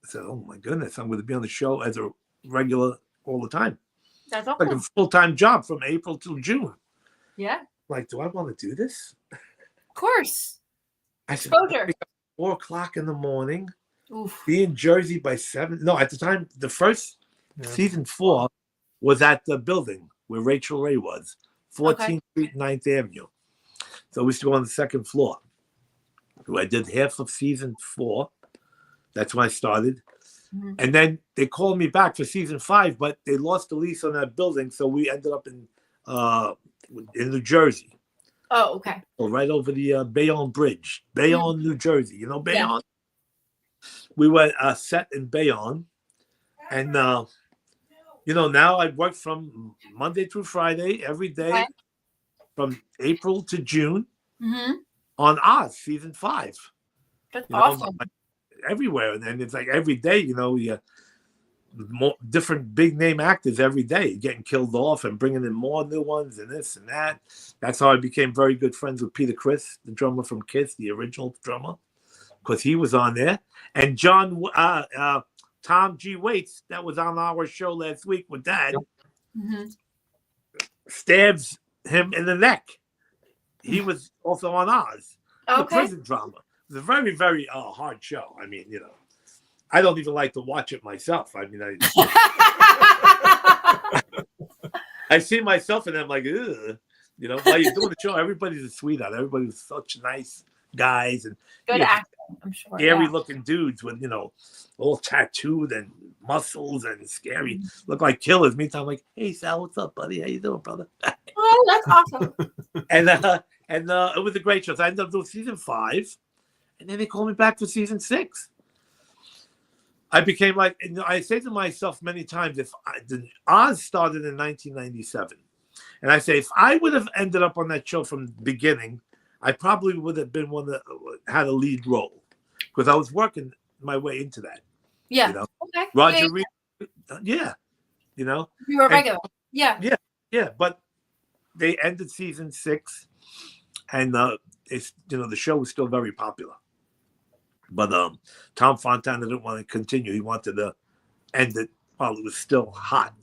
I said, "Oh my goodness, I'm going to be on the show as a regular all the time." That's awesome. Like a full-time job from April till June. Yeah. Like, do I want to do this? Of course. I said, Exposure. 4:00 in the morning. Oof. Be in Jersey by 7. No, at the time, the first season 4 was at the building where Rachel Ray was, 14th Street, 9th Avenue. So we used to go on the second floor. I did half of season 4. That's when I started. Mm-hmm. And then they called me back for season 5, but they lost the lease on that building. So we ended up in New Jersey. Oh, okay. So right over the Bayonne Bridge, Bayonne, New Jersey. You know Bayonne? Yeah. We were set in Bayonne. And, now I worked from Monday through Friday, every day, from April to June on Oz, season 5. That's awesome. Everywhere. And it's like every day, more different big name actors every day getting killed off and bringing in more new ones and this and that. That's how I became very good friends with Peter Criss, the drummer from Kiss, the original drummer, because he was on there. And John, Tom G. Waits, that was on our show last week with Dad, stabs him in the neck. He was also on Oz, the prison drama. It was a very, very hard show. I mean, I don't even like to watch it myself. I mean, I see myself and I'm like, ugh. While you're doing the show, everybody's a sweetheart. Everybody's such nice guys and good acting, I'm sure. Scary looking dudes with, all tattooed and muscles and scary, look like killers. Meantime, I'm like, hey Sal, what's up, buddy? How you doing, brother? Oh, that's awesome. and it was a great show. So I ended up doing season 5, and then they called me back for season 6. I became like, I say to myself many times, Oz started in 1997, and I say if I would have ended up on that show from the beginning, I probably would have been one that had a lead role because I was working my way into that. Yeah. Okay. Roger Reed. Yeah. You were regular. Yeah. Yeah. But they ended season 6, and the show was still very popular. But Tom Fontana didn't want to continue. He wanted to end it while it was still hot.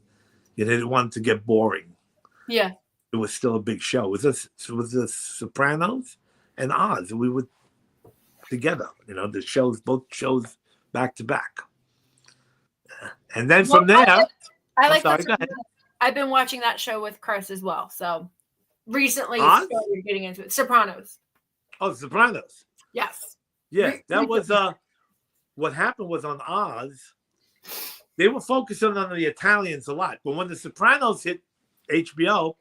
He didn't want it to get boring. Yeah. It was still a big show. It was the Sopranos and Oz. We were together. Both shows back to back. And then from there, I like that. I've been watching that show with Chris as well. So recently, started getting into it. Sopranos. Oh, Sopranos. Yes. Yeah, that was what happened was on Oz. They were focusing on the Italians a lot, but when the Sopranos hit HBO,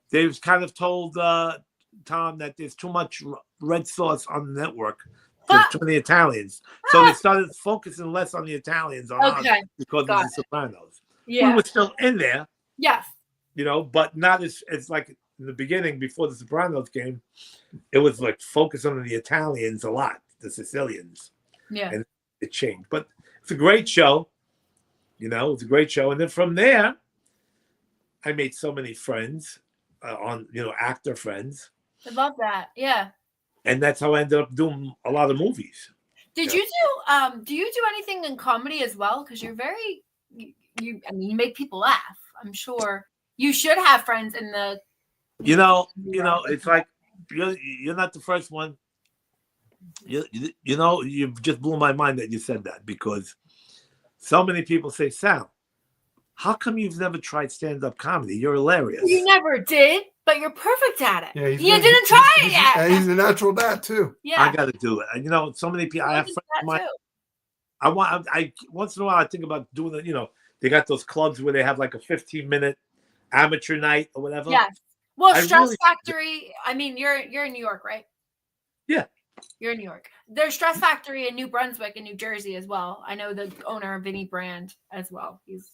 they kind of told Tom that there's too much red sauce on the network. There's too many Italians. So they started focusing less on the Italians on Oz because of the Sopranos. Yeah. We were still in there. Yes. But not as like in the beginning before the Sopranos came, it was like focusing on the Italians a lot, the Sicilians. Yeah. And it changed. But it's a great show. It's a great show. And then from there, I made so many friends actor friends. I love that. Yeah. And that's how I ended up doing a lot of movies. Did you do you do anything in comedy as well? Because you're very you make people laugh. I'm sure you should have friends in the it's like you're not the first one. You just blew my mind that you said that, because so many people say, Sal, how come you've never tried stand-up comedy? You're hilarious. You never did? But you're perfect at it. Yeah, you didn't try it yet. And he's a natural dad too. Yeah, I got to do it. And you know, so many people. I have friends of mine. I once in a while I think about doing it. You know, they got those clubs where they have like a 15-minute amateur night or whatever. Yes. Well, Stress Factory. I mean, you're in New York, right? Yeah. You're in New York. There's Stress Factory in New Brunswick and New Jersey as well. I know the owner, Vinny Brand, as well. He's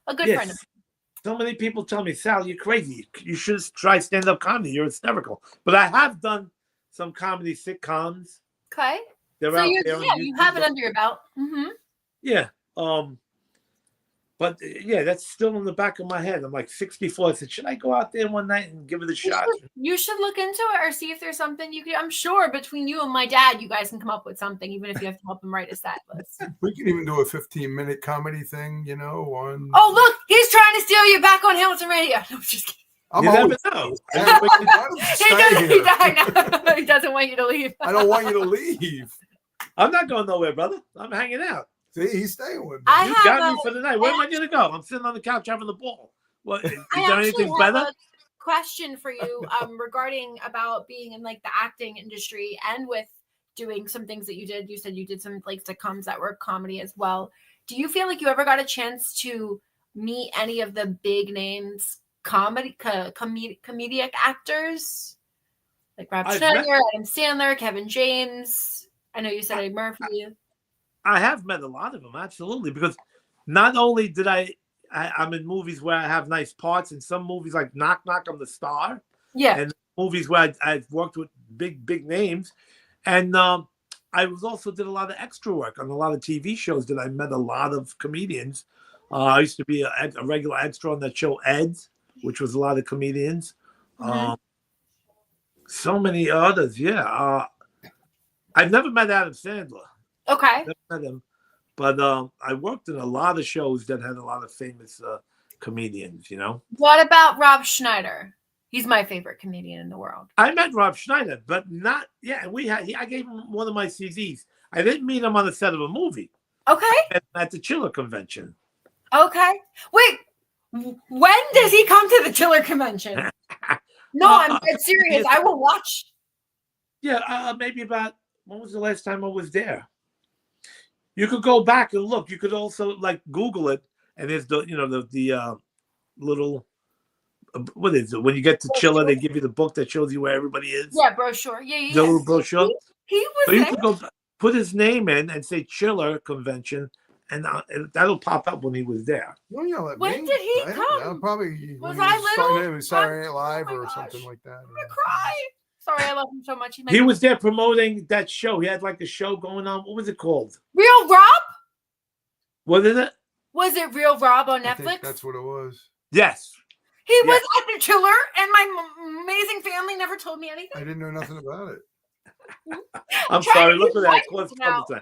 a good friend of mine. So many people tell me, Sal, you're crazy. You should try stand-up comedy. You're hysterical. But I have done some comedy sitcoms. Okay. They're so out there. Yeah, you have it under your belt. Mm-hmm. Yeah. But yeah, that's still in the back of my head. I'm like 64. I said, should I go out there one night and give it a shot? You should look into it or see if there's something you could. I'm sure between you and my dad, you guys can come up with something, even if you have to help him write a set list. We can even do a 15-minute comedy thing, you know. Oh, look, he's trying to steal you back on Hamilton Radio. No, I'm just kidding. You never know. He doesn't want you to leave. I don't want you to leave. I'm not going nowhere, brother. I'm hanging out. See, he's staying with me. You got me for the night. Where am I going to go? I'm sitting on the couch having the ball. What, is there anything better? A question for you regarding about being in like the acting industry and with doing some things that you did. You said you did some like sitcoms that were comedy as well. Do you feel like you ever got a chance to meet any of the big names comedic actors like Rob Schneider, Adam Sandler, Kevin James? I know you said Eddie Murphy. I have met a lot of them, absolutely, because not only did I'm in movies where I have nice parts, in some movies like Knock Knock, I'm the star. Yeah. And movies where I've worked with big names. And I also did a lot of extra work on a lot of TV shows that I met a lot of comedians. I used to be a regular extra on that show Ed, which was a lot of comedians. Mm-hmm. So many others, yeah. I've never met Adam Sandler. Okay. Never met him. But I worked in a lot of shows that had a lot of famous comedians, you know. What about Rob Schneider? He's my favorite comedian in the world. I met Rob Schneider, but not, I gave him one of my CDs. I didn't meet him on the set of a movie. Okay. At the Chiller convention. Okay. Wait, when does he come to the Chiller convention? No, I'm serious. I will watch. Yeah, maybe about, when was the last time I was there? You could go back and look. You could also like Google it, and there's the little what is it? When you get to Chiller, they give you the book that shows you where everybody is. Yeah, brochure. Yeah. The little brochure. He was so you could go put his name in and say Chiller Convention, and that'll pop up when he was there. Don't yell at when did he come? Probably was I little? Saturday Night Live or something like that. I'm gonna cry. Sorry, I love him so much. He was there promoting that show. He had like a show going on. What was it called? Real Rob? Wasn't it? Was it Real Rob on Netflix? I think that's what it was. Yes. He was at the Chiller, and my amazing family never told me anything. I didn't know nothing about it. I'm sorry. Look at that. Oh my gosh.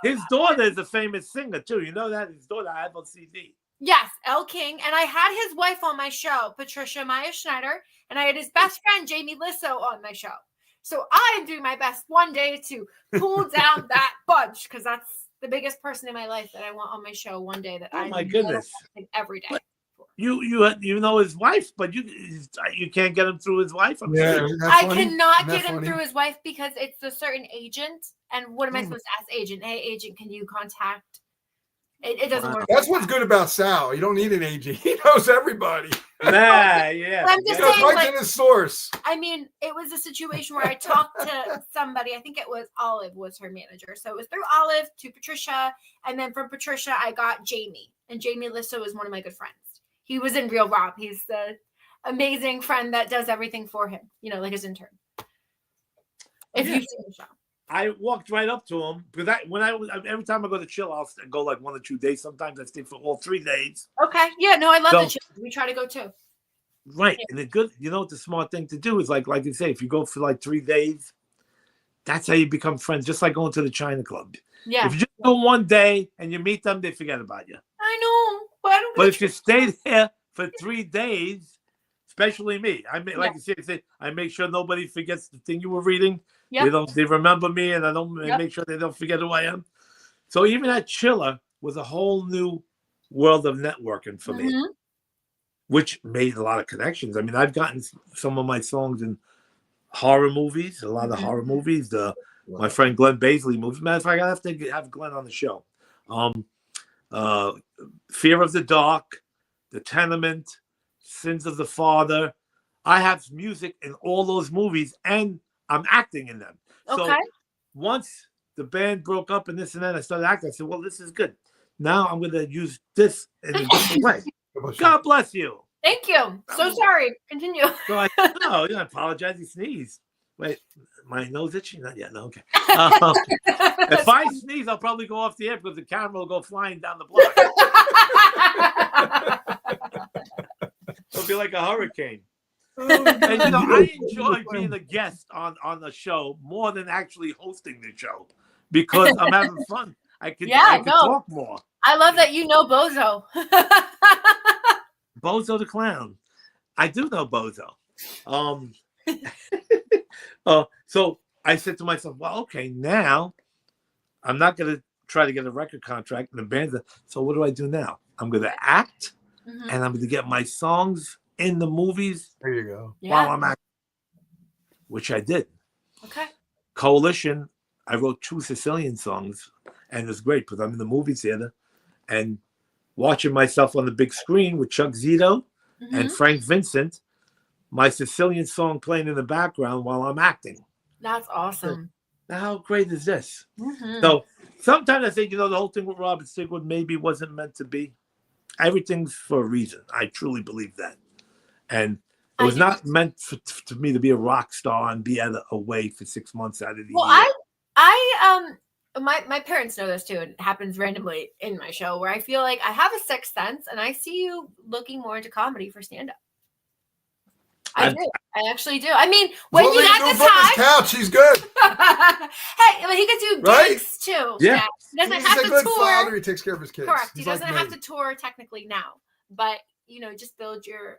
His daughter is a famous singer, too. You know that? His daughter, I have on CD. Yes, Elle King. And I had his wife on my show, Patricia Maya Schneider, and I had his best friend, Jamie Lissow, on my show. So I am doing my best one day to pull down that bunch, because that's the biggest person in my life that I want on my show one day. That my goodness. Every day. But you know his wife, but you can't get him through his wife. I cannot get him through his wife because it's a certain agent. And what am I supposed to ask agent? Hey, agent, can you contact? It doesn't work. That's what's good about Sal. You don't need an agent. He knows everybody. Yeah. I'm just saying, right like, to the source. I mean, it was a situation where I talked to somebody. I think it was Olive was her manager. So it was through Olive to Patricia. And then from Patricia, I got Jamie. And Jamie Lissow is one of my good friends. He was in Real Rob. He's the amazing friend that does everything for him. You know, like his intern. If you've seen the show. I walked right up to him because every time I go to Chill, I'll go like 1 or 2 days. Sometimes I stay for all 3 days. Okay. Yeah. No, I love the Chill. We try to go too. Right. Yeah. And the good, the smart thing to do is like you say, if you go for like 3 days, that's how you become friends. Just like going to the China Club. Yeah. If you just go 1 day and you meet them, they forget about you. I know, but I don't. But if you stay there for 3 days, especially me, like you say, I make sure nobody forgets the thing you were reading. Yep. They remember me, and I don't make sure they don't forget who I am. So even at Chiller was a whole new world of networking for me. which made a lot of connections. I mean, I've gotten some of my songs in horror movies, a lot of horror movies. My friend Glenn Baisley movies. Matter of fact, I have to have Glenn on the show. Fear of the Dark, The Tenement, Sins of the Father. I have music in all those movies, and I'm acting in them. Okay. So once the band broke up and this and that, I started acting. I said, well, this is good. Now I'm going to use this in a different way. God bless you. Thank you. So sorry. Continue. So I said, no, you don't apologize. You sneeze. Wait, my nose itchy? Not yet. No, okay. If I sneeze, I'll probably go off the air because the camera will go flying down the block. It'll be like a hurricane. And I enjoy being a guest on the show more than actually hosting the show because I'm having fun. I can talk more. I love that you know Bozo. Bozo the Clown. I do know Bozo. So I said to myself, well, okay, now I'm not going to try to get a record contract in the band. So what do I do now? I'm going to act and I'm going to get my songs in the movies. There you go. While I'm acting, which I did. Okay. Coalition, I wrote 2 Sicilian songs, and it was great because I'm in the movie theater and watching myself on the big screen with Chuck Zito and Frank Vincent, my Sicilian song playing in the background while I'm acting. That's awesome. Now, how great is this? So sometimes I think, the whole thing with Robert Sigwood maybe wasn't meant to be. Everything's for a reason. I truly believe that. And it was not meant for me to be a rock star and be away for 6 months out of the year. Well, my parents know this too. It happens randomly in my show where I feel like I have a sixth sense and I see you looking more into comedy for stand-up. I do. I actually do. I mean, when you got the time, couch, he's good. Hey, but he could do gigs too. Yeah. He doesn't He's have a to good tour. father. He takes care of his kids. Correct. He's He doesn't like have me. to tour technically now, but just build your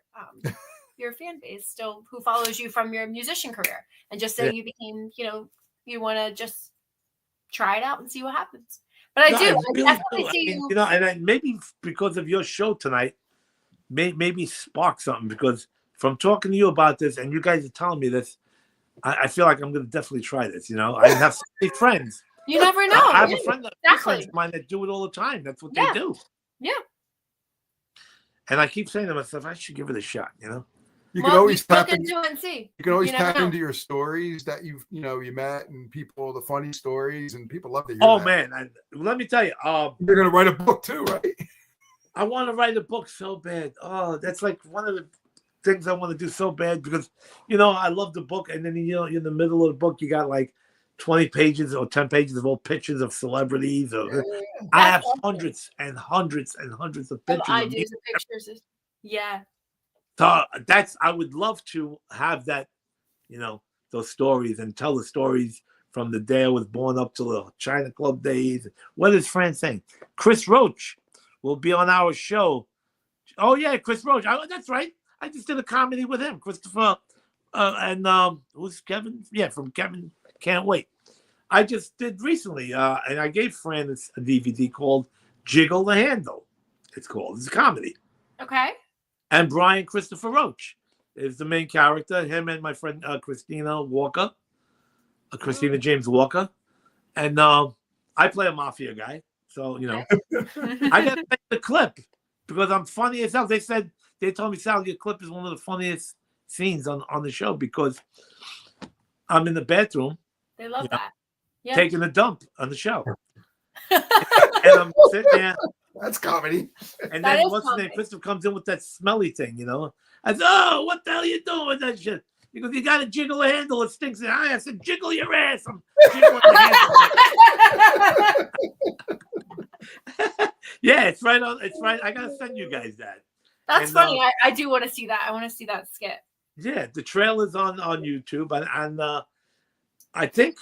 fan base still who follows you from your musician career, and just say you became, you want to just try it out and see what happens. But I definitely see you. And maybe because of your show tonight, maybe spark something because. From talking to you about this, and you guys are telling me this, I feel like I'm going to definitely try this. I have so many friends. You never know. I have a friend friends of mine that do it all the time. That's what they do. Yeah. And I keep saying to myself, I should give it a shot. You can always tap into and see. You can always tap into your stories that you met and people, the funny stories, and people love to hear that. Man, let me tell you, you're going to write a book too, right? I want to write a book so bad. Oh, that's like one of the things I want to do so bad because, I love the book. And then, in the middle of the book, you got like 20 pages or 10 pages of old pictures of celebrities. I have hundreds and hundreds and hundreds of pictures. Ideas of pictures. Yeah. So I would love to have that, those stories and tell the stories from the day I was born up to the China Club days. What is Fran saying? Chris Roach will be on our show. Oh, yeah, Chris Roach. That's right. I just did a comedy with him, Christopher, and who's Kevin? Yeah, from Kevin Can't Wait. I just did recently, and I gave Fran a DVD called Jiggle the Handle. It's a comedy. Okay. And Brian Christopher Roach is the main character. Him and my friend Christina James Walker, and I play a mafia guy. So I got to make the clip because I'm funny as hell. They told me, Sal, your clip is one of the funniest scenes on the show because I'm in the bathroom. They love that. Yeah. Taking a dump on the show. And I'm sitting there. That's comedy. And then what's his name? Christopher comes in with that smelly thing, I said, oh, what the hell are you doing with that shit? He goes, you got to jiggle a handle. It stinks in the eye. I said, jiggle your ass. I'm jiggling the handle. Yeah, it's right on. It's right. I got to send you guys that. That's funny. I do want to see that. I want to see that skit. Yeah, the trailer's on YouTube, and I think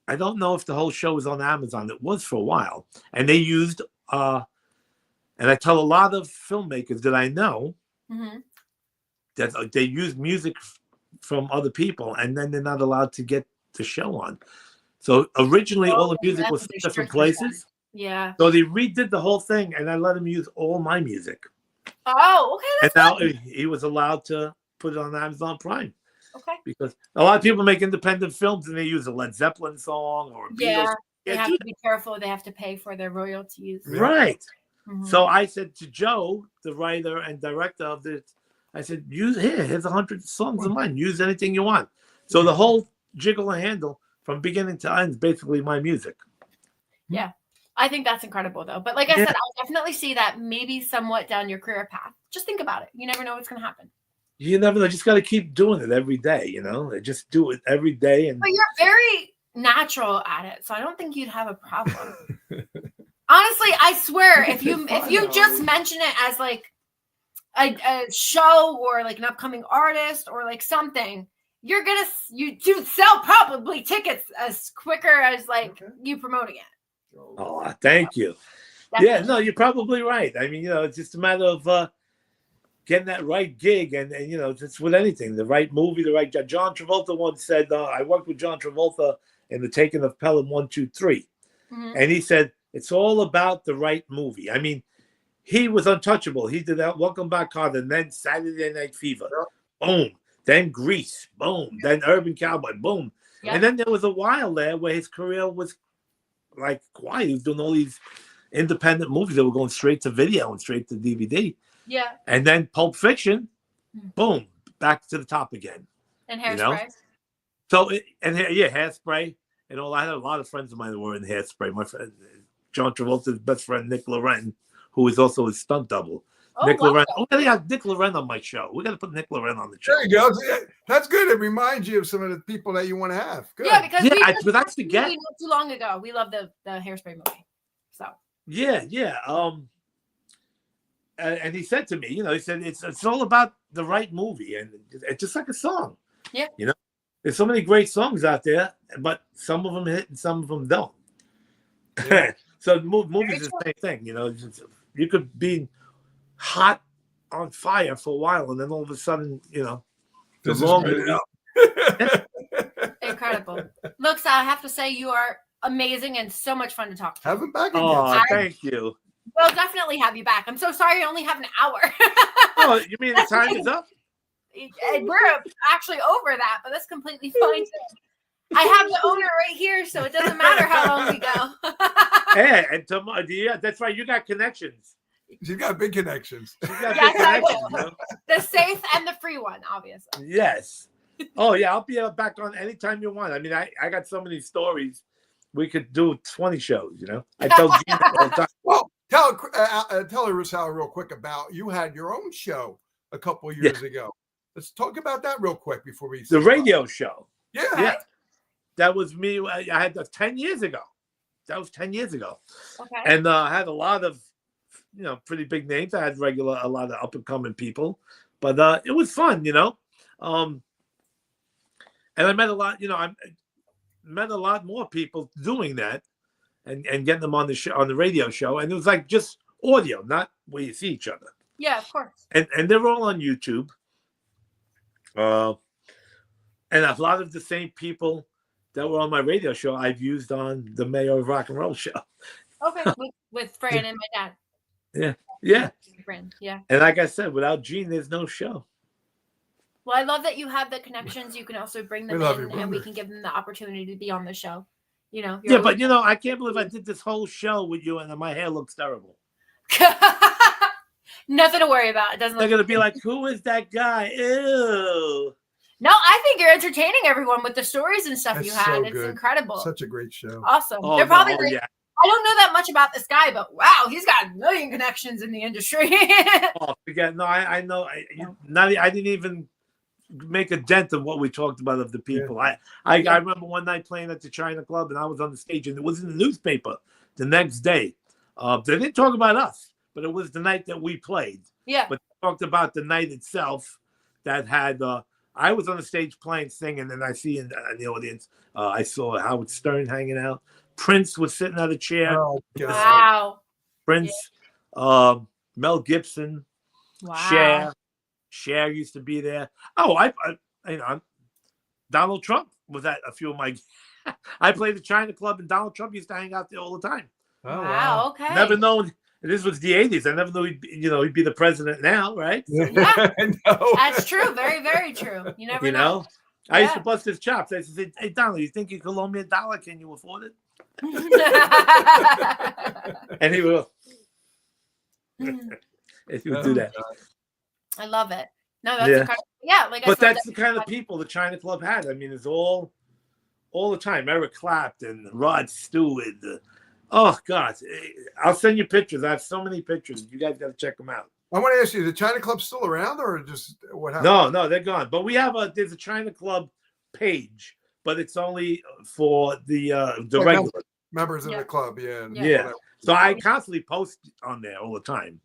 I don't know if the whole show is on Amazon. It was for a while, and they used and I tell a lot of filmmakers that I know that they use music from other people, and then they're not allowed to get the show on. So originally, all the music was from different places. Yeah. So they redid the whole thing, and I let them use all my music. Oh, okay. And now he was allowed to put it on Amazon Prime. Okay. Because a lot of people make independent films and they use a Led Zeppelin song or a Beatles. They have to be careful. They have to pay for their royalties. Right. Mm-hmm. So I said to Joe, the writer and director of this, I said, here's 100 songs of mine. Use anything you want. So the whole Jiggle and Handle from beginning to end is basically my music. Yeah. I think that's incredible, though. But like I said, I'll definitely see that maybe somewhat down your career path. Just think about it. You never know what's going to happen. You never know. Just got to keep doing it every day, Just do it every day. But you're very natural at it, so I don't think you'd have a problem. Honestly, I swear, if you just mention it as like a show or like an upcoming artist or like something, you do sell probably tickets as quicker as like you promoting it. Oh, thank you. Definitely. Yeah, no, you're probably right. I mean, it's just a matter of getting that right gig, and it's with anything, the right movie, the right job. John Travolta once said, I worked with John Travolta in The Taking of Pelham 1, 2, 3. Mm-hmm. And he said, it's all about the right movie. I mean, he was untouchable. He did that Welcome Back, Kotter, and then Saturday Night Fever. Boom. Then Grease. Boom. Then Urban Cowboy. Boom. Yep. And then there was a while there where his career was like quiet. He was doing all these independent movies that were going straight to video and straight to DVD. Yeah. And then Pulp Fiction, boom, back to the top again. And Hairspray. So, Hairspray. And all. I had a lot of friends of mine that were in Hairspray. My friend, John Travolta's best friend, Nick Loren, who is also his stunt double. Nick Loren. Oh, I got Nick Loren on my show. We got to put Nick Loren on the show. There you go. That's good. It reminds you of some of the people that you want to have. Good. Yeah, because that's the get. Not too long ago. We love the Hairspray movie. So. Yeah. And he said to me, he said it's all about the right movie, and it's just like a song. Yeah. There's so many great songs out there, but some of them hit and some of them don't. Yeah. So movies is the same thing. You could be hot on fire for a while, and then all of a sudden, Incredible. Look, Sal, I have to say you are amazing and so much fun to talk to. Have him back again. Oh, thank you. We'll definitely have you back. I'm so sorry you only have an hour. Oh, you mean the time is up? We're actually over that, but that's completely fine too. I have the owner right here, so it doesn't matter how long we go. Yeah, and that's right. You got connections. She's got big connections. The safe and the free one, obviously. Yes. Oh, yeah. I'll be back on anytime you want. I mean, I got so many stories. We could do 20 shows, I tell Gina all the time. Well, tell her, Sal, real quick about you had your own show a couple of years ago. Let's talk about that real quick before we. The radio show. Yeah. That was me. I had that 10 years ago. That was 10 years ago. Okay. And I had a lot of, pretty big names. I had a lot of up and coming people, but it was fun, and I met a lot, I met a lot more people doing that and getting them on the show, on the radio show. And it was like just audio, not where you see each other. Yeah, of course. And they're all on YouTube. And a lot of the same people that were on my radio show I've used on the Mayor of Rock and Roll show. Okay, with Fran and my dad. Yeah. Fran, yeah. And like I said, without Gene, there's no show. Well, I love that you have the connections. You can also bring them in, and we can give them the opportunity to be on the show. Yeah, but I can't believe I did this whole show with you, and my hair looks terrible. Nothing to worry about. It doesn't. They're gonna be like, "Who is that guy?" Ew. No, I think you're entertaining everyone with the stories and stuff you had. So it's good. Incredible. Such a great show. Awesome. They're probably I don't know that much about this guy, but wow, he's got a million connections in the industry. Forget. No, I know. I didn't even make a dent of what we talked about of the people. Yeah. I remember one night playing at the China Club, and I was on the stage, and it was in the newspaper the next day. They didn't talk about us, but it was the night that we played. Yeah. But they talked about the night itself that had. I was on the stage playing, singing, and I see in the audience, I saw Howard Stern hanging out. Prince was sitting on a chair. Oh, wow. Prince, Mel Gibson, wow. Cher used to be there. Oh, Donald Trump was at a few of my. I played the China Club, and Donald Trump used to hang out there all the time. Oh, wow. Okay. Never known This was the 80s. I never knew he'd be the president now, right? Yeah. No. That's true. Very, very true. You never know. I used to bust his chops. I used to say, "Hey, Donald, you think you could loan me $1? Can you afford it?" And he will. If you would do that. I love it. No, that's incredible. Yeah, but that's the kind of people the China Club had. I mean, it's all the time. Eric Clapton, Rod Stewart. Oh God, I'll send you pictures. I have so many pictures. You guys got to check them out. I want to ask you: the China Club still around, or just what happened? No, they're gone. But there's a China Club page, but it's only for the regular members of the club. Yeah. So I constantly post on there all the time.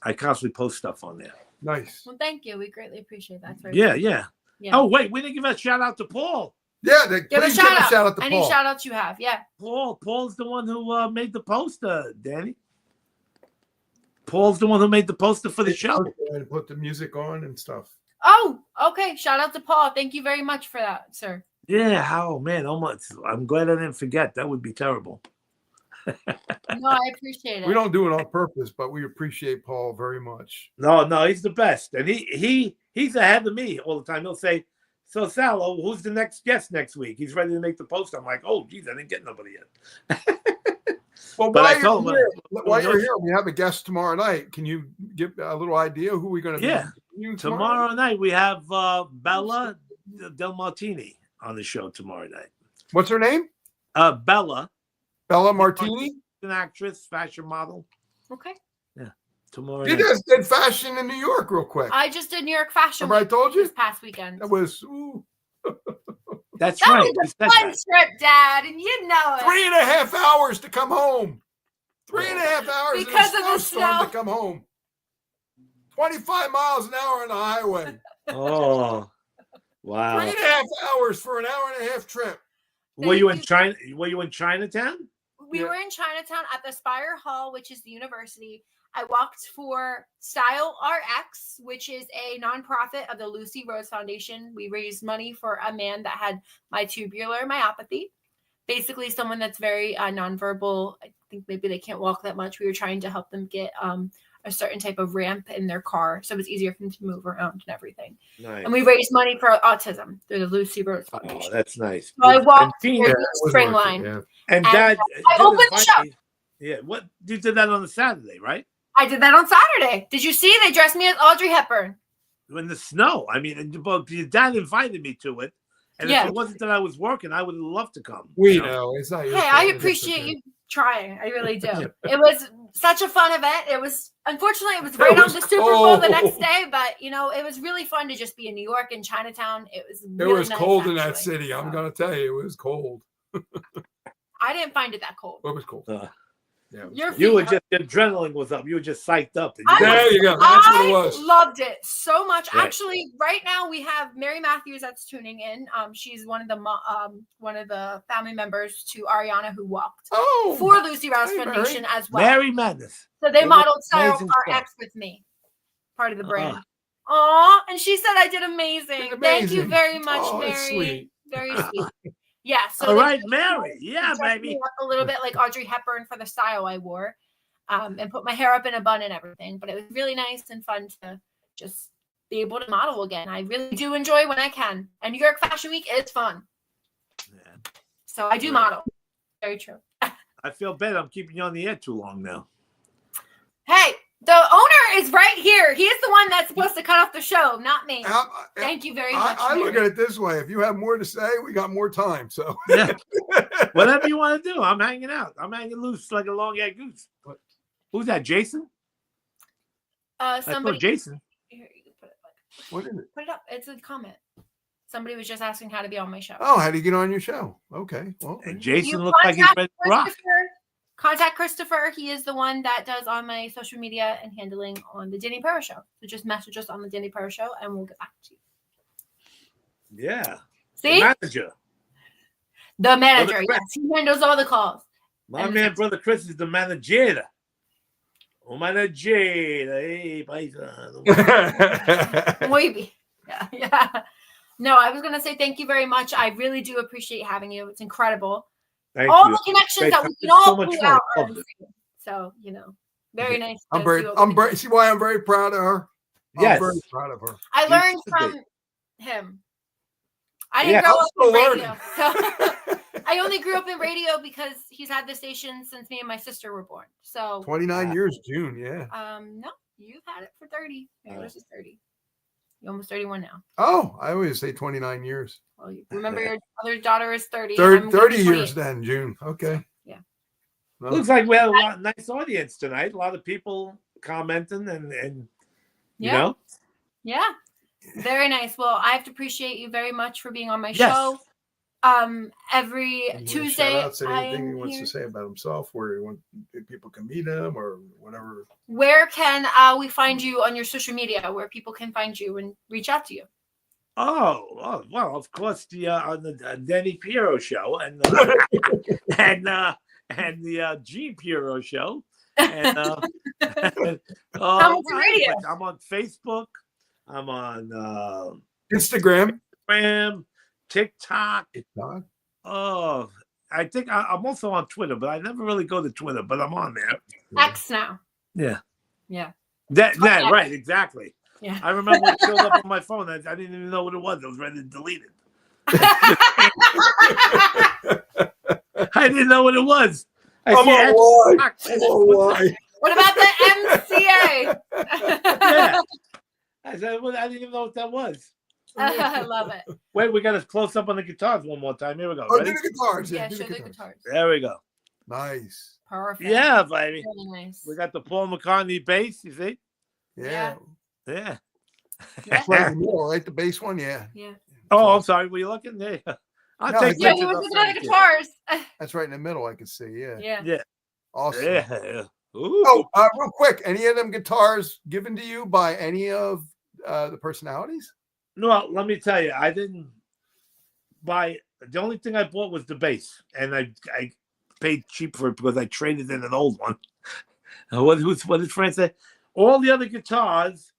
I constantly post stuff on there. Nice. Well, thank you. We greatly appreciate that. Yeah. Oh, wait, we didn't give a shout out to Paul. Yeah, give a shout out to Paul. Any shout outs you have? Yeah. Paul's the one who made the poster, Danny. Paul's the one who made the poster for the show. And put the music on and stuff. Oh, okay. Shout out to Paul. Thank you very much for that, sir. Yeah. Oh man, almost. I'm glad I didn't forget. That would be terrible. No, I appreciate it. We don't do it on purpose, but we appreciate Paul very much. No, he's the best, and he's ahead of me all the time. He'll say, "So Sal, who's the next guest next week?" He's ready to make the post. I'm like, "Oh, geez, I didn't get nobody yet." Well, while you're here, we have a guest tomorrow night. Can you give a little idea who we're going to be? Yeah, tomorrow night we have Bella Del Martini on the show tomorrow night. What's her name? Bella Martini, an actress, fashion model. Okay. Yeah. Tomorrow. You just did fashion in New York real quick. I just did New York Fashion Week. I told you this past weekend. That was. That's that right. was a fun trip, Dad, and you know it. 3.5 hours to come home. 3.5 hours because of the snow to come home. 25 miles an hour on the highway. Oh, wow! 3.5 hours for an hour and a half trip. Were you in China? Were you in Chinatown? We were in Chinatown at the Spire Hall, which is the university. I walked for Style RX, which is a nonprofit of the Lucy Rose Foundation. We raised money for a man that had tubular myopathy. Basically, someone that's very nonverbal. I think maybe they can't walk that much. We were trying to help them get a certain type of ramp in their car, so it was easier for them to move around and everything. Nice. And we raised money for autism through the Lucy Rose Foundation. Oh, that's nice. So I walked through the spring line. Yeah. And Dad, I opened the shop. Yeah, what you did that on a Saturday, right? I did that on Saturday. Did you see? They dressed me as Audrey Hepburn. In the snow. I mean, your dad invited me to it. And if it wasn't that I was working, I would have loved to come. We know. It's not your fault. I appreciate you trying. I really do. It was such a fun event. Unfortunately, it was right on the Super Bowl the next day, but it was really fun to just be in New York and Chinatown. It was nice, cold in that city. I'm going to tell you, it was cold. I didn't find it that cold. It was cold. You were just, your adrenaline was up. You were just psyched up. There you go. That's what it was. I loved it so much. Yeah. Actually, right now we have Mary Matthews that's tuning in. She's one of the family members to Ariana who walked for Lucy Rouse Foundation as well. Mary Madness. So they modeled Style RX with me, part of the brand. Aw, and she said I did amazing. Thank you very much, Mary. Sweet. Very sweet. Yeah. So all right, Mary. Yeah, baby. Up a little bit like Audrey Hepburn for the style I wore, and put my hair up in a bun and everything. But it was really nice and fun to just be able to model again. I really do enjoy when I can. And New York Fashion Week is fun. Yeah. So I do model. Very true. I feel bad. I'm keeping you on the air too long now. Hey, the owner is right here. He is the one that's supposed to cut off the show, not me. Thank you very much. I look at it this way. If you have more to say, we got more time. So yeah. Whatever you want to do. I'm hanging out. I'm hanging loose like a long-haired goose. Who's that, Jason? Somebody. Jason. Here, you can put it up. What is it? Put it up. It's a comment. Somebody was just asking how to be on my show. Oh, how do you get on your show? Okay. Well, and Jason looks like he's ready to rock. Contact Christopher. He is the one that does all my social media and handling on the Dani Perro show. So just message us on the Dani Perro show and we'll get back to you. Yeah. See? The manager. Yes. He handles all the calls. My man, Brother Chris, is the manager. Oh, manager. Hey, paisa. Yeah. No, I was going to say thank you very much. I really do appreciate having you. It's incredible. Thank all you. the connections that we can all pull out. So, Very nice. I'm very. See why I'm very proud of her. Yes. I'm very proud of her. I learned from him. I didn't grow up in radio, so I only grew up in radio because he's had the station since me and my sister were born. So 29 years, June. Yeah. No, you've had it for 30. Yours is 30. You're almost 31 now. Oh, I always say 29 years. Well, you remember your other daughter is 30. 30 years then, June. Okay. Yeah. Well, looks like we had a nice audience tonight. A lot of people commenting and you know. Yeah. Very nice. Well, I have to appreciate you very much for being on my show. Every Tuesday. Say anything he wants to say about himself, where people can meet him or whatever. Where can we find you on your social media? Where people can find you and reach out to you? Oh well, of course on the Dani Perro show and and the G Perro show. And radio. I'm on Facebook. I'm on Instagram, TikTok. Oh, I think I'm also on Twitter, but I never really go to Twitter, but I'm on there. X now. Yeah. That Right, exactly. Yeah. I remember it showed up on my phone. I didn't even know what it was. I was ready to delete it. I didn't know what it was. Why? What about the MCA? Yeah. I said, well, I didn't even know what that was. I love it. Wait, we got to close up on the guitars one more time. Here we go. Oh, Ready? do the guitars. Yeah, show the guitars. There we go. Nice. Perfect. Yeah, baby. Really nice. We got the Paul McCartney bass, you see? Yeah. That's right in the middle, right? The bass one, yeah. Oh, I'm sorry. Were you looking there? I'll take he was looking at the guitars. That's right in the middle, I can see. Yeah. Awesome. Yeah. Oh, real quick, any of them guitars given to you by any of the personalities? No, let me tell you, I didn't buy. The only thing I bought was the bass, and I paid cheap for it because I traded in an old one. What did Fran say? All the other guitars,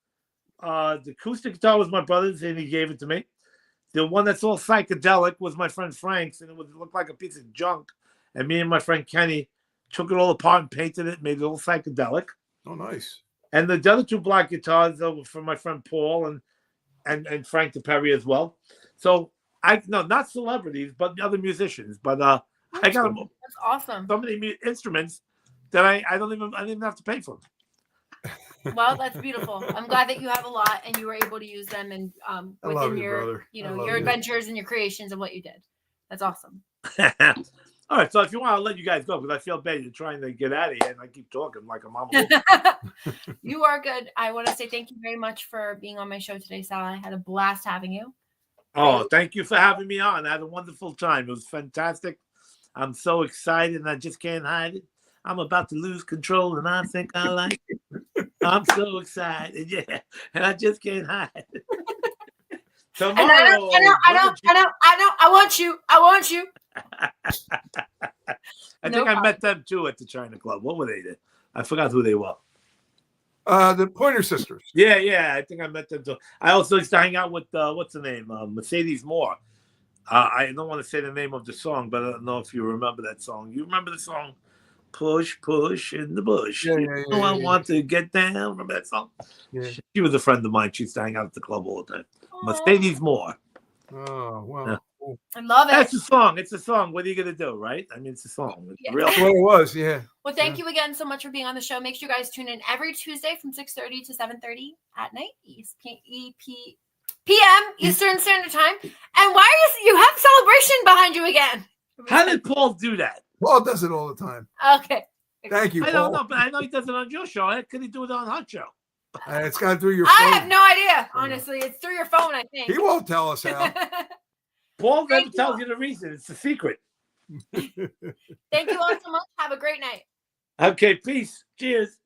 the acoustic guitar was my brother's, and he gave it to me. The one that's all psychedelic was my friend Frank's, and it looked like a piece of junk. And me and my friend Kenny took it all apart and painted it, made it all psychedelic. Oh, nice. And the other two black guitars were from my friend Paul and Frank DePerry as well. So not celebrities, but other musicians. But I got them. That's awesome. So many instruments that I didn't even have to pay for them. Well, that's beautiful. I'm glad that you have a lot and you were able to use them and within your your adventures and your creations and what you did. That's awesome. All right, so if you want, I'll let you guys go because I feel bad you're trying to get out of here and I keep talking like a mama. You are good. I want to say thank you very much for being on my show today, Sal. I had a blast having you. Oh, thank you for having me on. I had a wonderful time. It was fantastic. I'm so excited and I just can't hide it. I'm about to lose control and I think I like it. I'm so excited, yeah, and I just can't hide it. Tomorrow, I know. I want you. I think I met them too at the China Club. What were they? I forgot who they were. The Pointer Sisters. Yeah. I think I met them too. I also used to hang out with what's the name? Mercedes Moore. I don't want to say the name of the song, but I don't know if you remember that song. You remember the song? Push, push in the bush. I want to get down. Remember that song? Yeah. She was a friend of mine. She used to hang out at the club all the time. Mercedes Moore. Oh, wow. Yeah. I love it. That's a song. It's a song. What are you going to do, right? I mean, it's a song. It's real. Well, it was, yeah. Well, thank you again so much for being on the show. Make sure you guys tune in every Tuesday from 6:30 to 7:30 at night, p.m. Eastern Standard Time. And why are you have celebration behind you again? How did Paul do that? Paul does it all the time. Okay. Thank you, Paul. I don't know, but I know he does it on your show. How could he do it on her show? It's gone through your phone. I have no idea, honestly. It's through your phone, I think. He won't tell us how. Paul never tells you the reason. It's a secret. Thank you all so much. Have a great night. Okay, peace. Cheers.